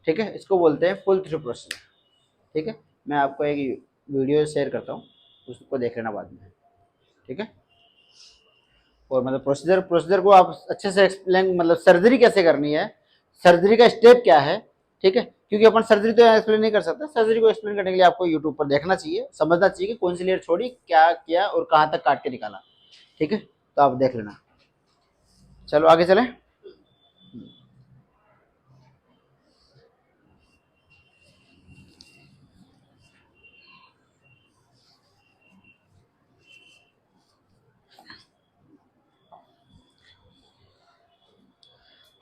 Speaker 1: ठीक है, इसको बोलते हैं पुल थ्रू प्रोसीजर, ठीक है। मैं आपको एक वीडियो शेयर करता हूँ, उसको देख लेना बाद में, ठीक है। और मतलब प्रोसीजर को आप अच्छे से एक्सप्लेन, मतलब सर्जरी कैसे करनी है, सर्जरी का स्टेप क्या है, ठीक है, क्योंकि अपन सर्जरी तो एक्सप्लेन नहीं कर सकते, सर्जरी को एक्सप्लेन करने के लिए आपको यूट्यूब पर देखना चाहिए, समझना चाहिए कि कौन सी लेयर छोड़ी, क्या किया और कहाँ तक काट के निकाला, ठीक है, तो आप देख लेना। चलो आगे चलें।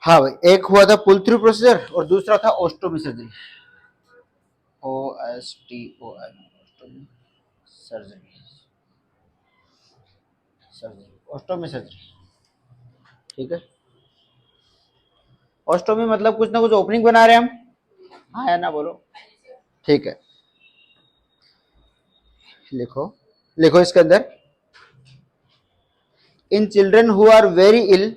Speaker 1: हाँ भाई, एक हुआ था पुल थ्रू प्रोसीजर और दूसरा था ostomy surgery, OSTOMI surgery, ostomy surgery, ठीक है। ओस्टोमी मतलब कुछ ना कुछ ओपनिंग बना रहे हैं हम, हाँ या ना बोलो, ठीक है। लिखो लिखो इसके अंदर, in children who are very ill,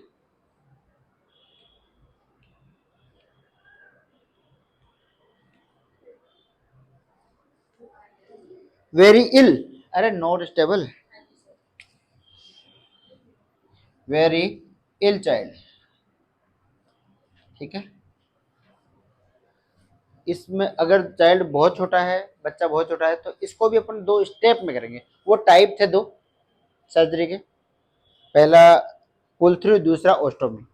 Speaker 1: very ill, are not stable, very ill child, ठीक है। इसमें अगर चाइल्ड बहुत छोटा है, बच्चा बहुत छोटा है, तो इसको भी अपन दो स्टेप में करेंगे, वो टाइप थे दो सर्जरी के, पहला पुल थ्रू, दूसरा ओस्टोमी।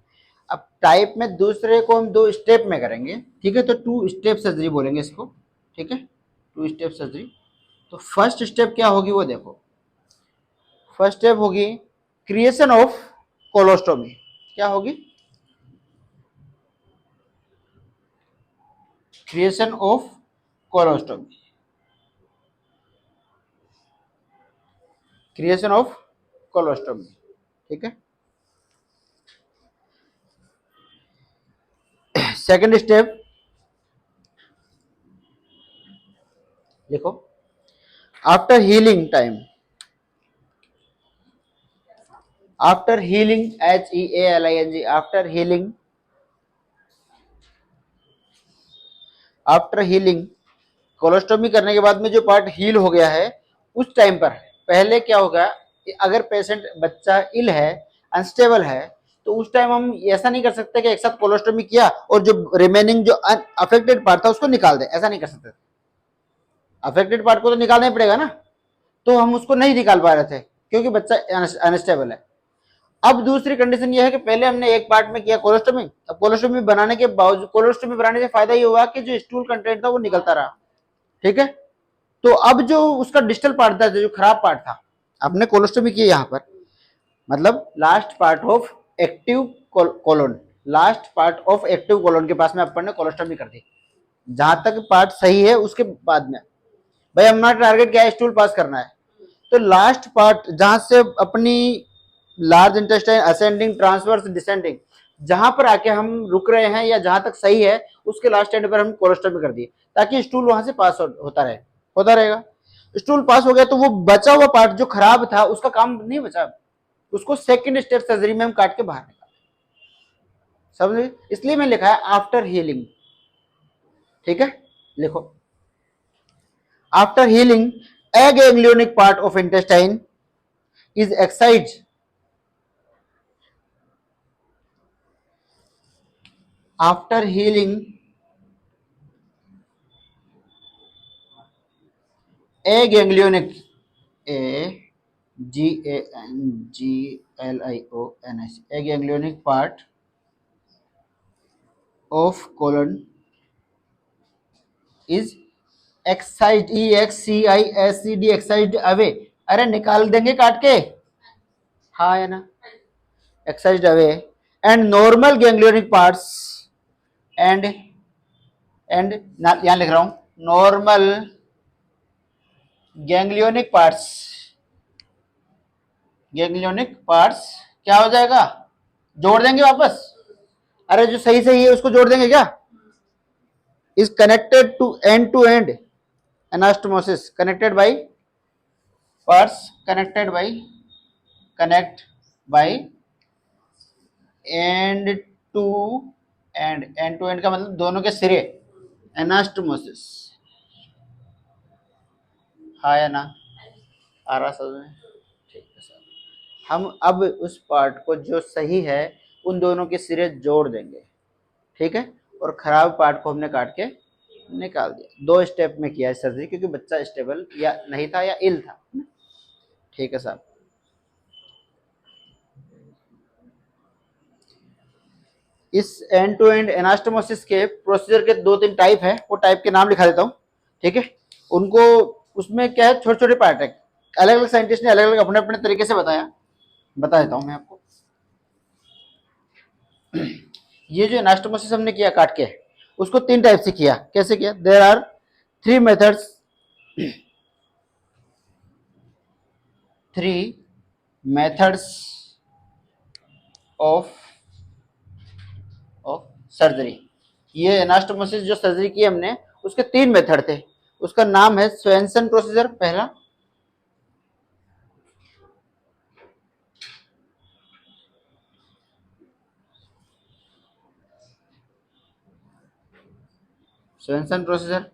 Speaker 1: अब टाइप में दूसरे को हम दो स्टेप में करेंगे, ठीक है, तो टू स्टेप सर्जरी बोलेंगे इसको, ठीक है, टू स्टेप सर्जरी। तो फर्स्ट स्टेप क्या होगी वो देखो, फर्स्ट स्टेप होगी क्रिएशन ऑफ कोलोस्टोमी। क्या होगी? Creation of colostomy, creation of colostomy, ठीक है। सेकंड स्टेप लिखो, after healing time, after healing, HEALING, after healing, after healing, colostomy करने के बाद में जो पार्ट हील हो गया है उस टाइम पर पहले क्या होगा, अगर पेशेंट बच्चा इल है, अनस्टेबल है, तो उस टाइम हम ऐसा नहीं कर सकते कि एक साथ कोलोस्टोमी किया और जो रिमेनिंग जो अफेक्टेड पार्ट था उसको निकाल दे, ऐसा नहीं कर सकते, अफेक्टेड पार्ट को तो निकालना ही पड़ेगा ना, तो हम उसको नहीं निकाल पा रहे थे क्योंकि बच्चा अनस्टेबल है। अब दूसरी कंडीशन ये है कि पहले हमने एक पार्ट में किया कोलोस्टोमी, अब कोलोस्टोमी बनाने के बावजूद, कोलोस्टोमी बनाने से फायदा ये हुआ कि जो स्टूल कंटेंट था वो निकलता रहा, ठीक है। तो अब जो उसका डिस्टल पार्ट था, जो खराब पार्ट था, आपने कोलोस्टोमी की यहाँ पर, मतलब last part of active colon, last part of active colon के पास में अपन ने कोलोस्टोमी कर दी, जहां तक पार्ट सही है उसके बाद में भाई हमारा टारगेट क्या है, स्टूल पास करना है, तो लास्ट पार्ट जहां से अपनी large intestine ascending, transverse, descending, जहां पर आके हम रुक रहे हैं या जहां तक सही है उसके लास्ट एंड पर हम कोलोस्टोमी कर दिए ताकि स्टूल वहां से पास होता रहे, होता रहेगा। स्टूल पास हो गया तो वो बचा हुआ पार्ट जो खराब था उसका काम नहीं बचा, उसको सेकंड स्टेप सर्जरी में हम काट के बाहर निकाल, समझे? इसलिए मैं लिखा है आफ्टर हीलिंग। ठीक है, लिखो after healing A ganglionic part of intestine is excise after healing A ganglionic GANGLIONS A ganglionic part of colon is Exide EXCISED Exide away. अरे निकाल देंगे काट के, हाँ है ना, Exide away and normal ganglionic parts and यहां लिख रहा हूं normal ganglionic parts, ganglionic parts क्या हो जाएगा, जोड़ देंगे वापस। अरे जो सही सही है उसको जोड़ देंगे क्या, is connected to end anastomosis connected by parts connect by end to end to end का मतलब दोनों के सिरे, एनास्टोमोसिस, हाँ या ना, आ रहा समझ में? ठीक है सर, हम अब उस पार्ट को जो सही है उन दोनों के सिरे जोड़ देंगे, ठीक है, और खराब पार्ट को हमने काट के निकाल दिया। 2 स्टेप में किया है सर्जरी क्योंकि बच्चा स्टेबल या नहीं था या इल था। ठीक है साहब, इस एंड टू एंड एनास्टोमोसिस के प्रोसीजर के 2-3 टाइप है, वो टाइप के नाम लिखा देता हूँ, ठीक है। उनको उसमें क्या है, छोटे छोटे पार्ट है, अलग अलग साइंटिस्ट ने अलग अलग अपने अपने तरीके से बता देता हूँ मैं आपको। ये जो एनास्टोमोसिस हमने किया काट के, उसको 3 टाइप से किया। कैसे किया, there are 3 methods, 3 methods of surgery. ये एनास्टोमोसिस जो सर्जरी की हमने उसके 3 मेथड थे। उसका नाम है स्वेंसन प्रोसीजर पहला, स्वेंसन प्रोसीजर,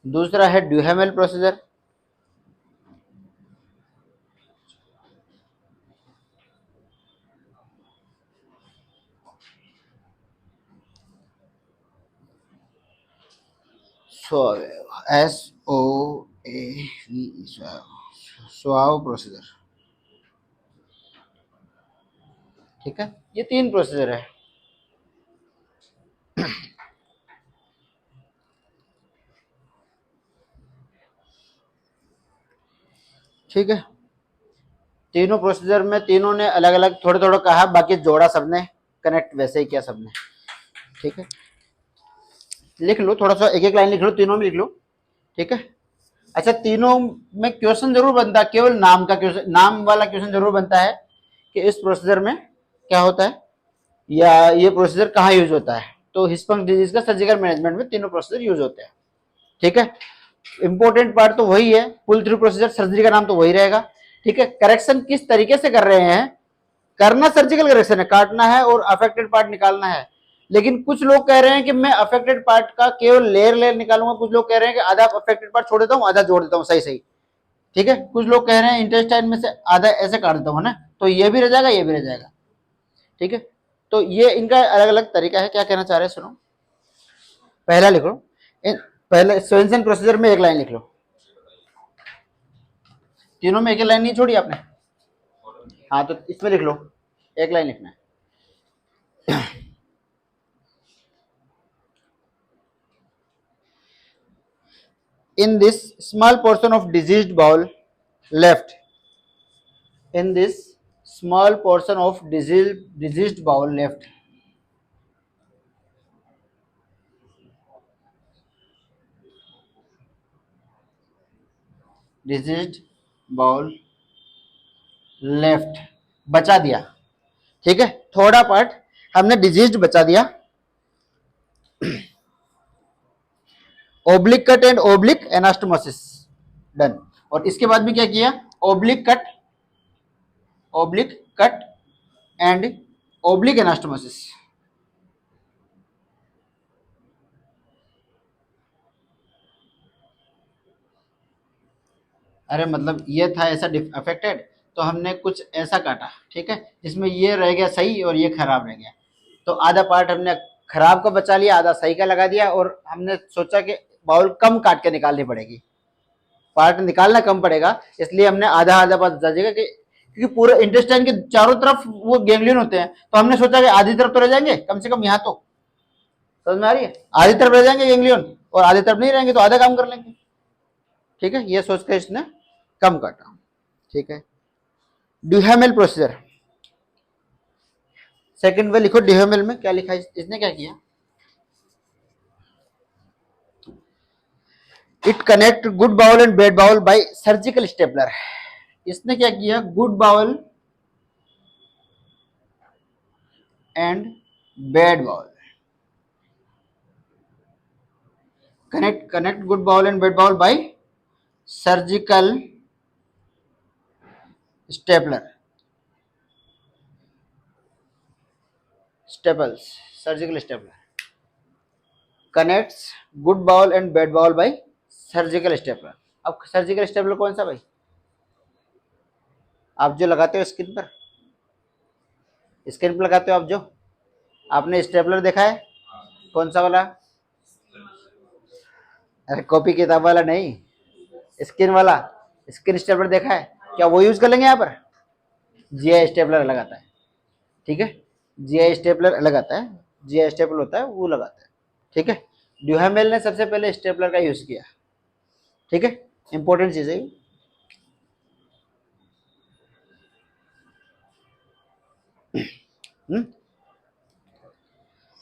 Speaker 1: दूसरा है ड्यूहेमेल प्रोसीजर, स्वाव प्रोसीजर। ठीक है, ये 3 प्रोसीजर है। ठीक है, तीनों प्रोसीजर में तीनों ने अलग अलग थोड़ा थोड़ा कहा, बाकी जोड़ा सबने, कनेक्ट वैसे ही किया सबने। ठीक है, लिख लो थोड़ा सा, एक एक लाइन लिख लो, तीनों में लिख लो। ठीक है, अच्छा तीनों में क्वेश्चन जरूर बनता है, केवल नाम का क्वेश्चन, नाम वाला क्वेश्चन जरूर बनता है कि इस प्रोसीजर में क्या होता है या ये प्रोसीजर कहाँ यूज होता है। तो हिस्पंक डिजीज का सर्जिकल मैनेजमेंट में तीनों प्रोसीजर यूज होते हैं। ठीक है, इंपॉर्टेंट पार्ट तो वही है, पुल थ्रू प्रोसीजर, सर्जरी का नाम तो वही रहेगा। ठीक है, करेक्शन किस तरीके से कर रहे हैं, करना सर्जिकल करेक्शन है, काटना है और अफेक्टेड पार्ट निकालना है। लेकिन कुछ लोग कह रहे हैं कि मैं अफेक्टेड पार्ट का केवल लेयर लेयर निकालूंगा, कुछ लोग कह रहे हैं कि आधा अफेक्टेड पार्ट छोड़ देता हूँ, आधा जोड़ देता हूँ, सही सही। ठीक है, कुछ लोग कह रहे हैं इंटेस्टाइन में से आधा ऐसे काट देता हूँ ना, तो ये भी रह जाएगा, ये भी रह जाएगा। ठीक है, तो ये इनका अलग अलग तरीका है। क्या कहना चाह रहे हैं सुनो, पहला लिख लो, पहले स्वेंसन प्रोसीजर में एक लाइन लिख लो, तीनों में एक लाइन नहीं छोड़ी आपने, हाँ तो इसमें लिख लो, एक लाइन लिखना है। In this small portion of diseased bowel left, in this small portion of diseased bowel left, diseased bowel left, बचा दिया। ठीक है, थोड़ा पार्ट हमने डिजीज्ड बचा दिया, oblique cut and oblique anastomosis done. और इसके बाद भी क्या किया, oblique cut and oblique anastomosis. अरे मतलब ये था ऐसा अफेक्टेड, तो हमने कुछ ऐसा काटा, ठीक है, जिसमें ये रह गया सही और ये खराब रह गया। तो आधा पार्ट हमने खराब का बचा लिया, आधा सही का लगा दिया, और हमने सोचा कि बाउल कम काट के निकालनी पड़ेगी, पार्ट निकालना कम पड़ेगा, इसलिए हमने आधा आधा पार्ट बचा दिया कि क्योंकि पूरे इंटेस्टाइन के चारों तरफ वो गैंग्लियन होते हैं, तो हमने सोचा कि आधी तरफ तो रह जाएंगे कम से कम, यहाँ तो समझ में आ रही है, आधी तरफ रह जाएंगे गैंग्लियन और आधी तरफ नहीं रहेंगे तो आधा काम कर लेंगे, ठीक है, ये सोच के इसने कम काटा, ठीक है। ड्यूहेमेल प्रोसीजर, सेकंड में लिखो ड्यूहेमेल में क्या लिखा है, इसने क्या किया, it connect good bowel and bad bowel by surgical stapler. इसने क्या किया, good bowel and bad bowel, connect good bowel and bad bowel by surgical stapler, staples, surgical stapler connects good bowel and bad bowel by surgical stapler. अब surgical stapler कौन सा भाई, आप जो लगाते हो स्किन पर, स्किन पर लगाते हो आप, जो आपने स्टेपलर देखा है कौन सा वाला, अरे कॉपी किताब वाला नहीं, स्किन वाला, स्किन स्टेपलर देखा है क्या, वो यूज कर लेंगे यहाँ पर, जीआई स्टेपलर अलग आता है, ठीक है, जीआई स्टेपलर अलग आता है, जीआई स्टेपलर होता है वो लगाता है, ठीक है। ड्यूहेमेल ने सबसे पहले स्टेपलर का यूज किया, ठीक है, इंपॉर्टेंट चीज है।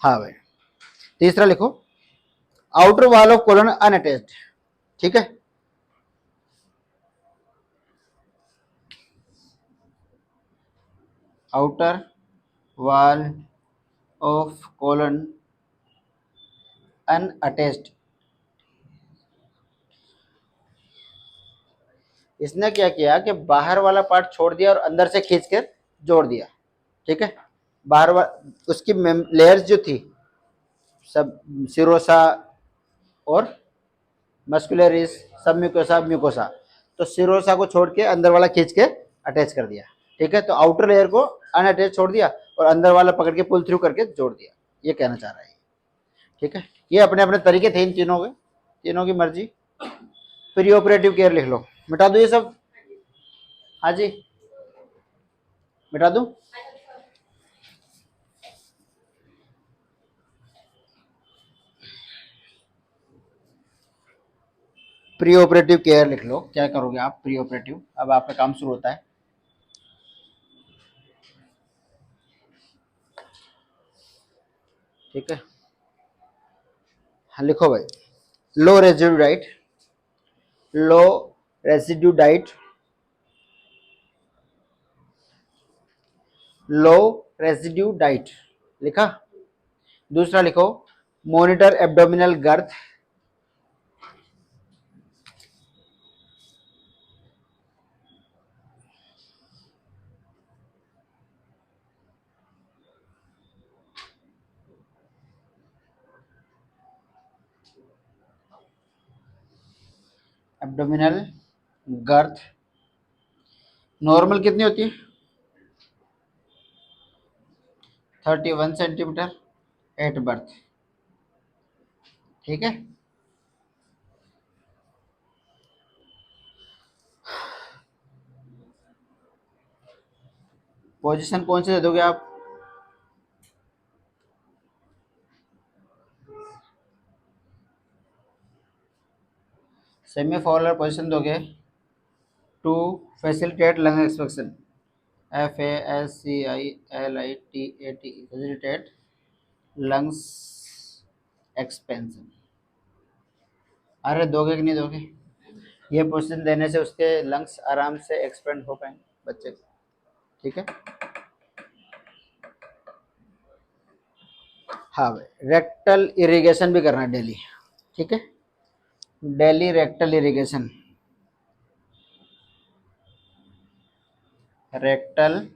Speaker 1: हाँ भाई, तीसरा लिखो, outer wall of colon unattached, ठीक है, outer wall of colon unattached. इसने क्या किया कि बाहर वाला पार्ट छोड़ दिया और अंदर से खींच कर जोड़ दिया, ठीक है, बाहर उसकी लेयर्स जो थी सब, सिरोसा और मस्कुलरिस, सब म्यूकोसा म्यूकोसा, तो सिरोसा को छोड़ के अंदर वाला खींच के अटैच कर दिया, ठीक है, तो आउटर लेयर को अनअटैच छोड़ दिया और अंदर वाला पकड़ के पुल थ्रू करके जोड़ दिया, ये कहना चाह रहा है, ठीक है। ये अपने अपने तरीके थे इन तीनों के, तीनों की मर्जी। प्री ऑपरेटिव केयर लिख लो, मिटा दो ये सब, हाँ जी मिटा दूं, प्री ऑपरेटिव केयर लिख लो, क्या करोगे आप प्री ऑपरेटिव, अब आपका काम शुरू होता है, ठीक है। हाँ लिखो भाई, low residue diet, low residue diet, low residue diet लिखा। दूसरा लिखो, monitor abdominal girth, abdominal girth normal कितनी होती है, 31 सेंटीमीटर एट बर्थ, ठीक है। पोजीशन कौन से दे दोगे आप, सेमी फॉलोअर पोजीशन दोगे to facilitate lung expansion, FASCILITAT, facilitate lungs expansion. अरे दोगे कि नहीं दोगे, ये पोजीशन देने से उसके लंग्स आराम से एक्सपेंड हो पाएंगे बच्चे के, ठीक है। हाँ भाई, रेक्टल इरिगेशन भी करना है डेली, ठीक है, daily rectal irrigation, rectal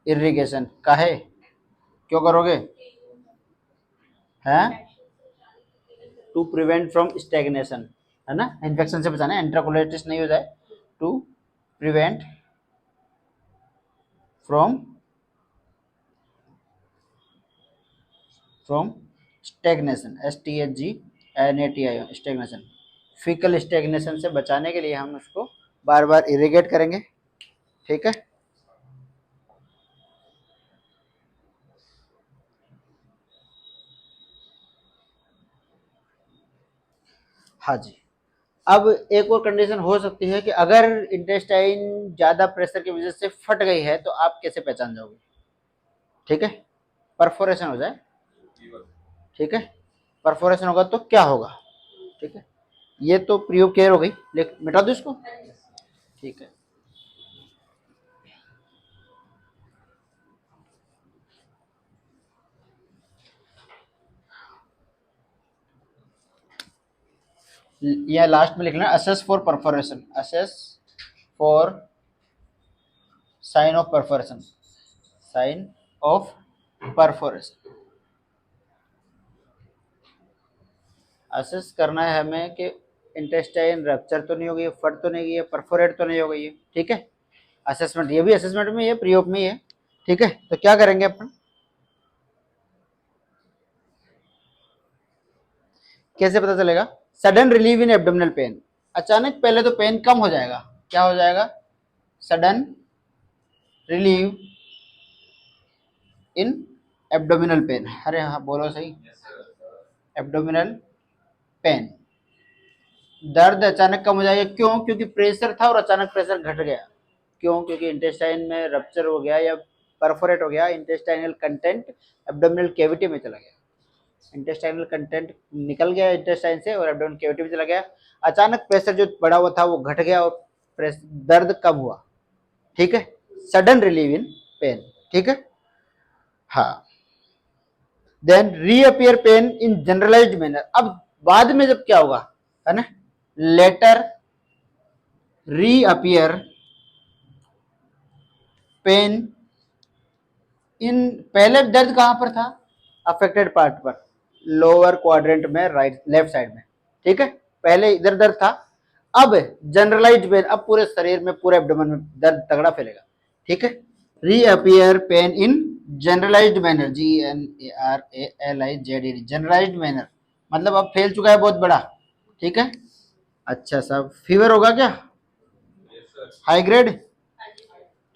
Speaker 1: irrigation काहे, क्यों करोगे, हैं, टू प्रिवेंट फ्रॉम स्टेगनेशन, है ना, इन्फेक्शन से बचाना है, एंट्राकोलाइटिस नहीं हो जाए, to prevent from from stagnation, STHGNATI, stagnation, faecal stagnation से बचाने के लिए हम उसको बार बार इरिगेट करेंगे, ठीक है। हाँ जी। अब एक और कंडीशन हो सकती है कि अगर इंटेस्टाइन ज्यादा प्रेशर की वजह से फट गई है तो आप कैसे पहचान जाओगे, ठीक है, परफोरेशन हो जाए, ठीक है, परफोरेशन होगा तो क्या होगा, ठीक है, ये तो प्री केयर हो गई, लेकिन मिटा दो इसको, ठीक है। यह लास्ट में लिखना, assess for perforation, assess for sign of perforation, sign of perforation, assess करना है हमें कि इंटेस्टाइन रप्चर तो नहीं हो गई, फट तो नहीं गई है, परफोरेट तो नहीं हो गई है, ठीक है। असेसमेंट, ये भी असेसमेंट में, ये प्री ऑप में ही है, ठीक है। तो क्या करेंगे अपन, कैसे पता चलेगा, सडन रिलीव इन एब्डोमिनल पेन, अचानक पहले तो पेन कम हो जाएगा, क्या हो जाएगा, सडन रिलीव इन एब्डोमिनल पेन, अरे हाँ बोलो सही, एब्डोमिनल पेन, दर्द अचानक कम हो जाएगा, क्यों, क्योंकि प्रेशर था और अचानक प्रेशर घट गया, क्यों, क्योंकि इंटेस्टाइन में रप्चर हो गया या परफोरेट हो गया, इंटेस्टाइनल कंटेंट एब्डोमिनल कैविटी में चला गया, इंटेस्टाइनल कंटेंट निकल गया इंटेस्टाइन से और एब्डोमिनल कैविटी में चला गया, अचानक प्रेशर जो बढ़ा हुआ था वो घट गया और दर्द कम हुआ, ठीक है, सडन रिलीव इन पेन, ठीक है, हाँ। Then reappear pain in generalised manner, अब बाद में जब क्या होगा, है ना, लेटर रीअपियर पेन इन, पहले दर्द कहां पर था, अफेक्टेड पार्ट पर, लोअर क्वाड्रेंट में, राइट लेफ्ट साइड में, ठीक है, पहले इधर दर्द था, अब जनरलाइज्ड पेन, अब पूरे शरीर में, पूरे एब्डोमेन में दर्द तगड़ा फैलेगा, ठीक है, reappear pain in generalised manner, GNARALIZED, generalised manner, मतलब अब फैल चुका है बहुत बड़ा, ठीक है। अच्छा साहब, फीवर होगा क्या, हाई ग्रेड,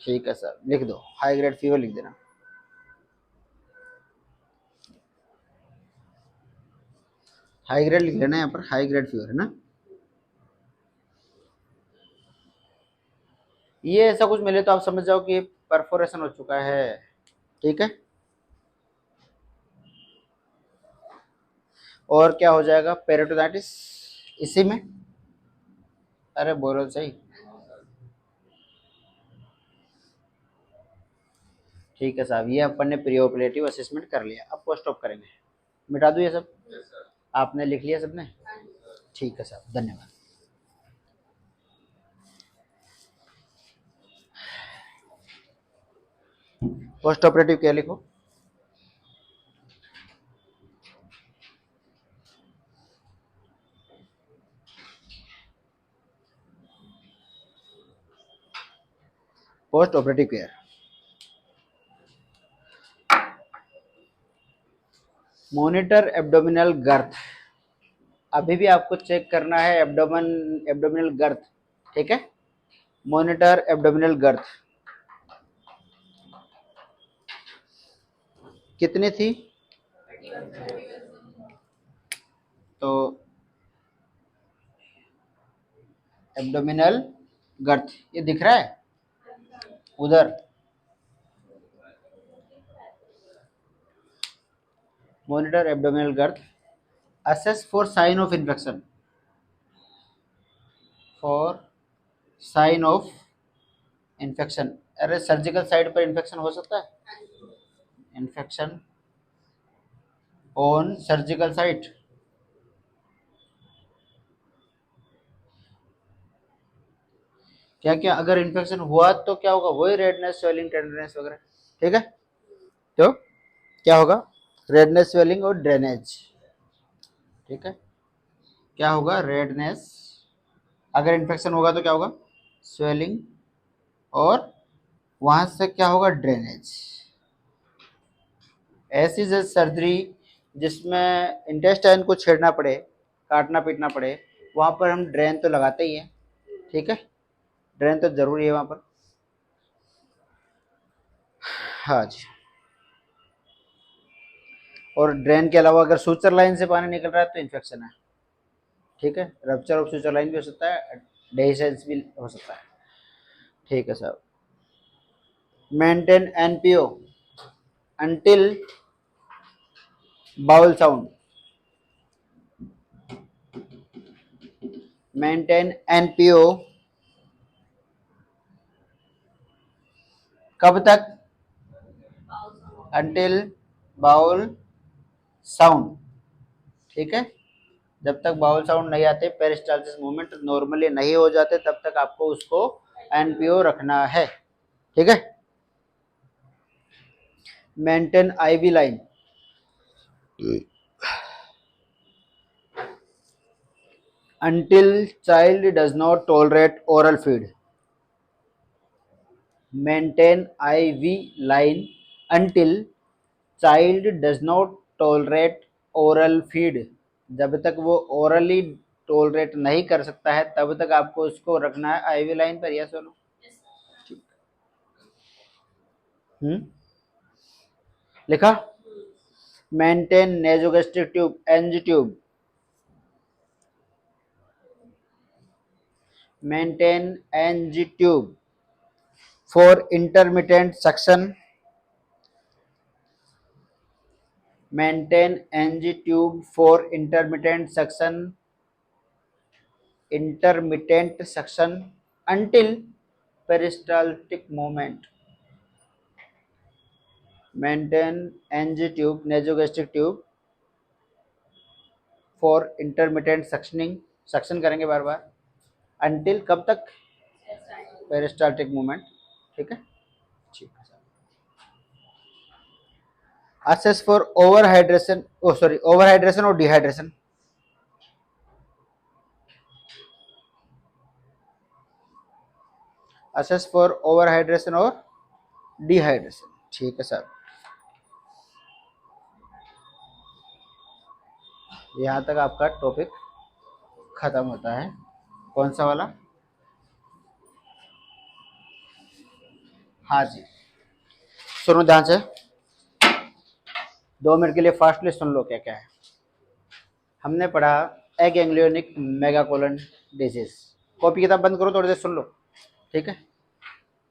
Speaker 1: ठीक है सर, लिख दो, हाई ग्रेड फीवर लिख देना, हाई ग्रेड लिख लेना, यहाँ पर हाई ग्रेड फीवर है ना, ये ऐसा कुछ मिले तो आप समझ जाओ कि परफोरेशन हो चुका है, ठीक है। और क्या हो जाएगा, पेरिटोनाइटिस इसी में, अरे बोलो सही, ठीक है साहब, ये अपन ने प्री ऑपरेटिव असेसमेंट कर लिया, अब पोस्ट ऑप करेंगे, मिटा दूँ ये सब, आपने लिख लिया सबने, ठीक है साहब, धन्यवाद। पोस्ट ऑपरेटिव क्या लिखो, post operative care, monitor abdominal girth, अभी भी आपको चेक करना है एब्डोमिनल गर्थ, ठीक है, मॉनिटर एब्डोमिनल गर्थ कितनी थी, तो एब्डोमिनल गर्थ ये दिख रहा है उधर, monitor abdominal girth, assess for sign of infection, for sign of infection, अरे सर्जिकल साइड पर इन्फेक्शन हो सकता है, इन्फेक्शन ऑन सर्जिकल साइट। क्या क्या अगर इन्फेक्शन हुआ तो क्या होगा, वही रेडनेस, स्वेलिंग, टेंडरनेस वगैरह। ठीक है, तो क्या होगा, रेडनेस, स्वेलिंग और ड्रेनेज। ठीक है, क्या होगा, रेडनेस, अगर इन्फेक्शन होगा तो क्या होगा, स्वेलिंग, और वहां से क्या होगा, ड्रेनेज। ऐसी सर्जरी जिसमें इंटेस्टाइन को छेड़ना पड़े, काटना पीटना पड़े, वहां पर हम ड्रेन तो लगाते ही हैं। ठीक है, ड्रेन तो जरूरी है वहां पर। हाँ जी, और ड्रेन के अलावा अगर सूचर लाइन से पानी निकल रहा है तो इन्फेक्शन है। ठीक है, रप्चर ऑफ सूचर लाइन भी हो सकता है, डेहिसेंस भी हो सकता है। ठीक है साहब, maintain NPO until bowel sound. Maintain NPO कब तक, अंटिल बाउल साउंड। ठीक है, जब तक बाउल साउंड नहीं आते, पेरिस्टालसिस मूवमेंट नॉर्मली नहीं हो जाते, तब तक आपको उसको एनपीओ रखना है। ठीक है, maintain IV line, until child does not tolerate oral feed. Maintain IV line until child does not tolerate oral feed. जब तक वो ओरली टोलरेट नहीं कर सकता है तब तक आपको उसको रखना है आईवी लाइन पर। यस बोलो। लिखा, maintain nasogastric tube, NG tube, maintain NG tube for intermittent suction, maintain NG tube for intermittent suction until peristaltic movement. Maintain NG tube, nasogastric tube for intermittent suctioning, suction करेंगे बार बार, until कब तक, peristaltic movement। ठीक है, ठीक है। assess for overhydration, oh sorry, overhydration और dehydration। assess for overhydration और dehydration। ठीक है सर, यहाँ तक आपका टॉपिक खत्म होता है। कौन सा वाला, हाँ जी, सुनो ध्यान से, 2 मिनट के लिए फास्टली सुन लो क्या क्या है। हमने पढ़ा एग एंग्लियोनिक मेगाकोलन डिजीज। कॉपी किताब बंद करो, थोड़ी देर सुन लो। ठीक है,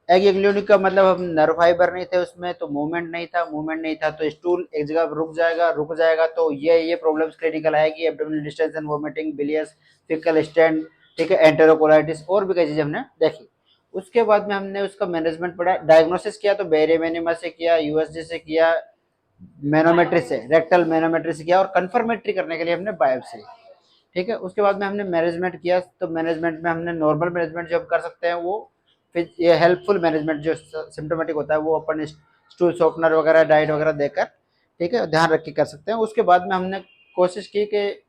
Speaker 1: एग एंग्लियोनिक का मतलब हम नर्व फाइबर नहीं थे उसमें, तो मूवमेंट नहीं था, मूवमेंट नहीं था तो स्टूल एक जगह रुक जाएगा तो ये प्रॉब्लम्स क्लिनिकल आएगी, abdominal distension, vomiting, bilious, faecal stained, ठीक है, एंटेरोकोलाइटिस और भी कई चीजें हमने देखी। उसके बाद में हमने उसका मैनेजमेंट पढ़ा, डायग्नोसिस किया तो बेरियम से किया, यूएसजी से किया, मैनोमेट्री से, रेक्टल मैनोमेट्री से किया, और कंफर्मेट्री करने के लिए हमने बायोप्सी। ठीक है, उसके बाद में हमने मैनेजमेंट किया, तो मैनेजमेंट में हमने नॉर्मल मैनेजमेंट जो हम कर सकते हैं वो, फिर ये हेल्पफुल मैनेजमेंट जो सिम्टोमेटिक होता है वो अपन स्टूल सॉफ्टनर वगैरह, डाइट वगैरह देकर, ठीक है, ध्यान रख के कर सकते हैं। उसके बाद में हमने कोशिश की कि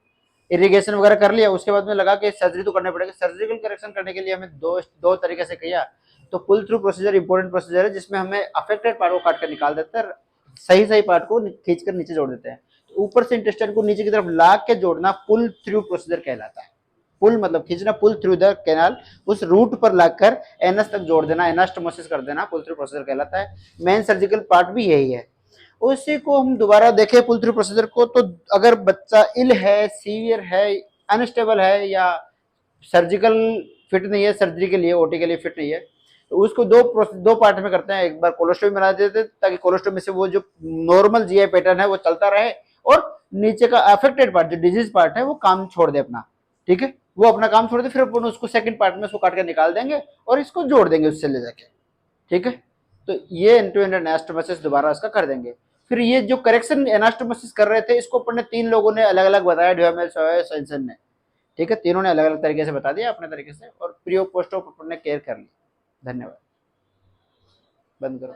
Speaker 1: इरिगेशन वगैरह कर लिया, उसके बाद में लगा कि सर्जरी तो करनी पड़ेगी। सर्जिकल करेक्शन करने के लिए हमें दो तरीके से किया। तो pull through procedure important procedure है, जिसमें हमें अफेक्टेड पार्ट को काट कर निकाल देते हैं, सही पार्ट को खींच कर नीचे जोड़ देते हैं। तो ऊपर से इंटेस्टाइन को नीचे की तरफ ला के जोड़ना पुल थ्रू प्रोसीजर कहलाता है। पुल मतलब खींचना, पुल थ्रू द कैनाल, उस रूट पर लाकर एनस तक जोड़ देना, एनास्टोमोसिस कर देना, पुल थ्रू प्रोसीजर कहलाता है। मेन सर्जिकल पार्ट भी यही है। उसी को हम दोबारा देखें पुल थ्रू प्रोसीजर को, तो अगर बच्चा इल है, सीवियर है, अनस्टेबल है, या सर्जिकल फिट नहीं है, सर्जरी के लिए, ओटी के लिए फिट नहीं है, तो उसको दो पार्ट में करते हैं। एक बार कोलोस्टोमी बना देते हैं ताकि कोलोस्टोमी से वो जो नॉर्मल जीआई पैटर्न है वो चलता रहे, और नीचे का अफेक्टेड पार्ट जो डिजीज पार्ट है वो काम छोड़ दे अपना। ठीक है, वो अपना काम छोड़ दे, फिर अपन उसको सेकंड पार्ट में उसको काट के निकाल देंगे और इसको जोड़ देंगे उससे ले जाके। ठीक है, तो ये एंड टू एंड एनास्टोमोसिस दोबारा इसका कर देंगे। फिर ये जो करेक्शन एनास्टोमोसिस कर रहे थे इसको अपन ने 3 लोगों ने अलग अलग बताया, ड्यूमेल, सॉय, सेंसन ने। ठीक है, तीनों ने अलग अलग तरीके से बता दिया अपने तरीके से, और प्री ऑफ पोस्ट ऑफ अपन ने केयर कर ली। धन्यवाद। बंद करो।